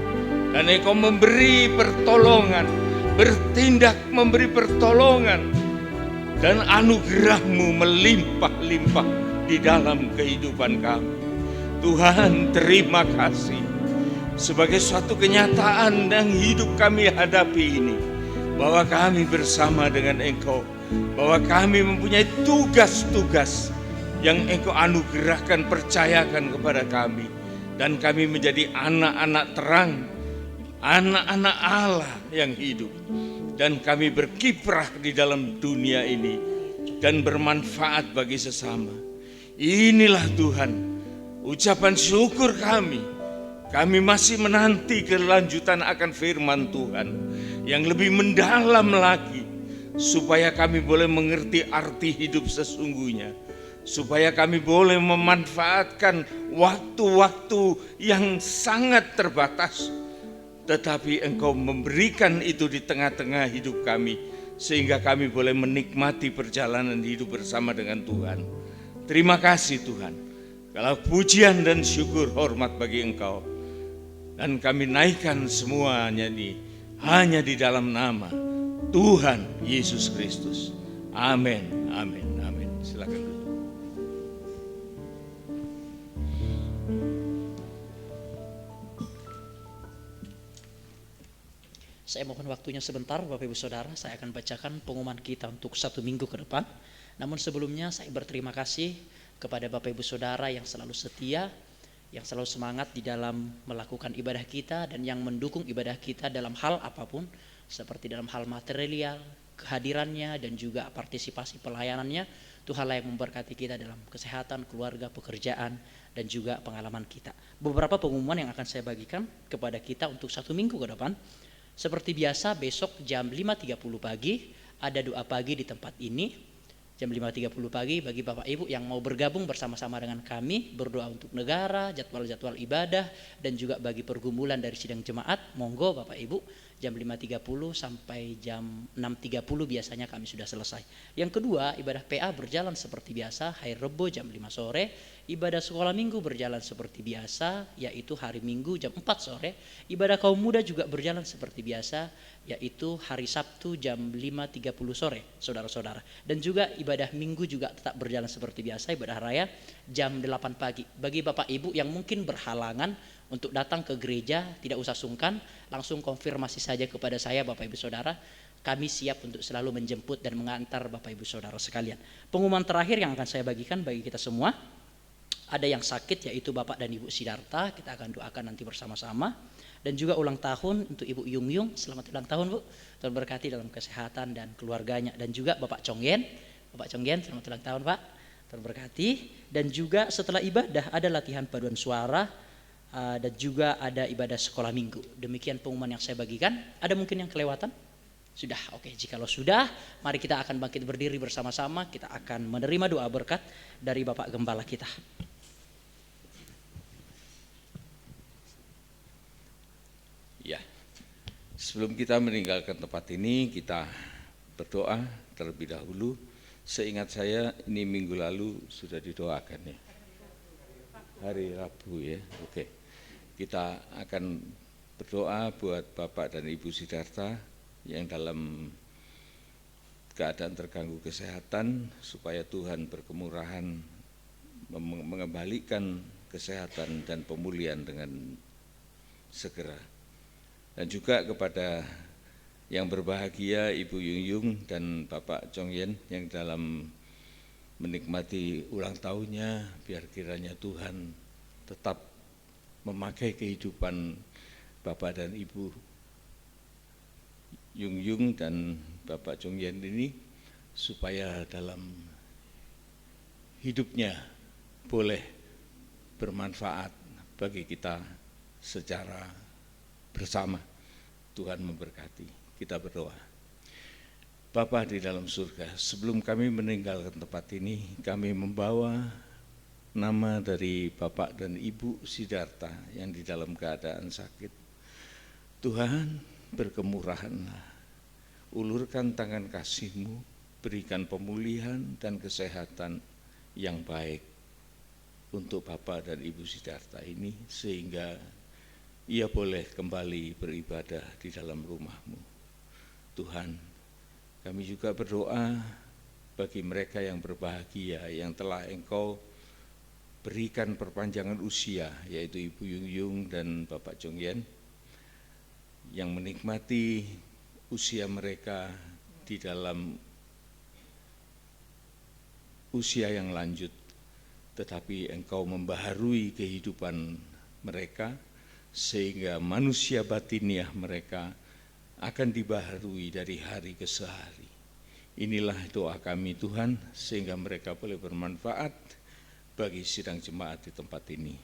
Dan Engkau memberi pertolongan, bertindak memberi pertolongan. Dan anugerah-Mu melimpah-limpah di dalam kehidupan kami. Tuhan, terima kasih sebagai suatu kenyataan yang hidup kami hadapi ini, bahwa kami bersama dengan Engkau, bahwa kami mempunyai tugas-tugas yang Engkau anugerahkan, percayakan kepada kami. Dan kami menjadi anak-anak terang, anak-anak Allah yang hidup. Dan kami berkiprah di dalam dunia ini dan bermanfaat bagi sesama. Inilah Tuhan, ucapan syukur kami Kami masih menanti kelanjutan akan firman Tuhan yang lebih mendalam lagi, supaya kami boleh mengerti arti hidup sesungguhnya, supaya kami boleh memanfaatkan waktu-waktu yang sangat terbatas, tetapi Engkau memberikan itu di tengah-tengah hidup kami, sehingga kami boleh menikmati perjalanan hidup bersama dengan Tuhan. Terima kasih Tuhan. Kalau pujian dan syukur hormat bagi Engkau, dan kami naikkan semuanya hanya di dalam nama Tuhan Yesus Kristus. Amin, amin, amin. Silakan duduk. Saya mohon waktunya sebentar Bapak Ibu Saudara, saya akan bacakan pengumuman kita untuk 1 minggu ke depan. Namun sebelumnya saya berterima kasih kepada Bapak Ibu Saudara yang selalu setia, yang selalu semangat di dalam melakukan ibadah kita dan yang mendukung ibadah kita dalam hal apapun, seperti dalam hal material, kehadirannya dan juga partisipasi pelayanannya. Tuhanlah yang memberkati kita dalam kesehatan, keluarga, pekerjaan dan juga pengalaman kita. Beberapa pengumuman yang akan saya bagikan kepada kita untuk 1 minggu ke depan. Seperti biasa besok jam 5.30 pagi ada doa pagi di tempat ini. Jam 5.30 pagi bagi Bapak Ibu yang mau bergabung bersama-sama dengan kami, berdoa untuk negara, jadwal-jadwal ibadah, dan juga bagi pergumulan dari sidang jemaat, monggo Bapak Ibu, jam 5.30 sampai jam 6.30 biasanya kami sudah selesai. Yang kedua, ibadah PA berjalan seperti biasa, hari Rebo jam 5 sore, ibadah sekolah minggu berjalan seperti biasa, yaitu hari Minggu jam 4 sore, ibadah kaum muda juga berjalan seperti biasa, yaitu hari Sabtu jam 5.30 sore, saudara-saudara. Dan juga ibadah Minggu juga tetap berjalan seperti biasa, ibadah raya jam 8 pagi. Bagi Bapak Ibu yang mungkin berhalangan untuk datang ke gereja, tidak usah sungkan, langsung konfirmasi saja kepada saya Bapak Ibu Saudara. Kami siap untuk selalu menjemput dan mengantar Bapak Ibu Saudara sekalian. Pengumuman terakhir yang akan saya bagikan bagi kita semua, ada yang sakit yaitu Bapak dan Ibu Sidarta, kita akan doakan nanti bersama-sama. Dan juga ulang tahun untuk Ibu Yung Yung, selamat ulang tahun Bu, Tuhan berkati dalam kesehatan dan keluarganya. Dan juga Bapak Chongyen, selamat ulang tahun Pak, Tuhan berkati. Dan juga setelah ibadah ada latihan paduan suara, dan juga ada ibadah sekolah minggu. Demikian pengumuman yang saya bagikan. Ada mungkin yang kelewatan? Sudah, oke. Jikalau sudah, mari kita akan bangkit berdiri bersama-sama. Kita akan menerima doa berkat dari Bapak Gembala kita. Ya, sebelum kita meninggalkan tempat ini, kita berdoa terlebih dahulu. Seingat saya ini minggu lalu sudah didoakan ya. Hari Rabu ya, oke. Kita akan berdoa buat Bapak dan Ibu Sidarta yang dalam keadaan terganggu kesehatan, supaya Tuhan berkemurahan mengembalikan kesehatan dan pemulihan dengan segera. Dan juga kepada yang berbahagia Ibu Yung Yung dan Bapak Chongyen yang dalam menikmati ulang tahunnya, biar kiranya Tuhan tetap memakai kehidupan Bapak dan Ibu Yung Yung dan Bapak Chongyen ini, supaya dalam hidupnya boleh bermanfaat bagi kita secara bersama. Tuhan memberkati. Kita berdoa. Bapa di dalam surga, sebelum kami meninggalkan tempat ini, kami membawa nama dari Bapak dan Ibu Sidarta yang di dalam keadaan sakit. Tuhan, berkemurahanlah, ulurkan tangan kasih-Mu, berikan pemulihan dan kesehatan yang baik untuk Bapak dan Ibu Sidarta ini, sehingga ia boleh kembali beribadah di dalam rumah-Mu. Tuhan, kami juga berdoa bagi mereka yang berbahagia, yang telah Engkau berikan perpanjangan usia, yaitu Ibu Yung Yung dan Bapak Chongyen, yang menikmati usia mereka di dalam usia yang lanjut, tetapi Engkau membaharui kehidupan mereka, sehingga manusia batiniah mereka akan dibaharui dari hari ke hari. Inilah doa kami Tuhan, sehingga mereka boleh bermanfaat bagi sidang jemaat di tempat ini.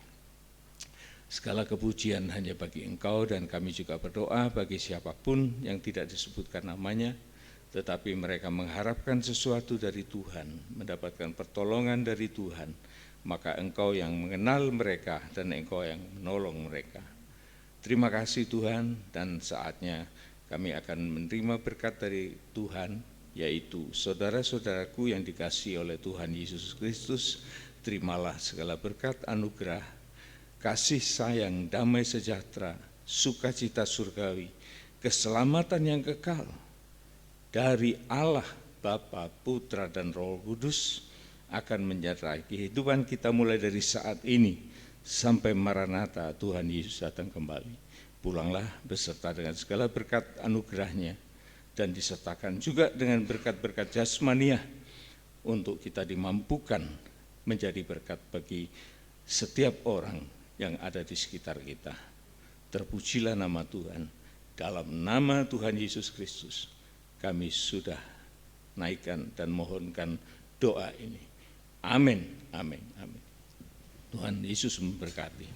Segala kepujian hanya bagi Engkau, dan kami juga berdoa bagi siapapun yang tidak disebutkan namanya, tetapi mereka mengharapkan sesuatu dari Tuhan, mendapatkan pertolongan dari Tuhan, maka Engkau yang mengenal mereka dan Engkau yang menolong mereka. Terima kasih Tuhan, dan saatnya kami akan menerima berkat dari Tuhan, yaitu saudara-saudaraku yang dikasihi oleh Tuhan Yesus Kristus. Terimalah segala berkat anugerah, kasih sayang, damai sejahtera, sukacita surgawi, keselamatan yang kekal dari Allah Bapa, Putra, dan Roh Kudus akan menyertai kehidupan kita mulai dari saat ini sampai Maranatha Tuhan Yesus datang kembali. Pulanglah beserta dengan segala berkat anugerahnya, dan disertakan juga dengan berkat-berkat jasmaniah untuk kita dimampukan menjadi berkat bagi setiap orang yang ada di sekitar kita. Terpujilah nama Tuhan. Dalam nama Tuhan Yesus Kristus kami sudah naikkan dan mohonkan doa ini. Amin, amin, amin. Tuhan Yesus memberkati.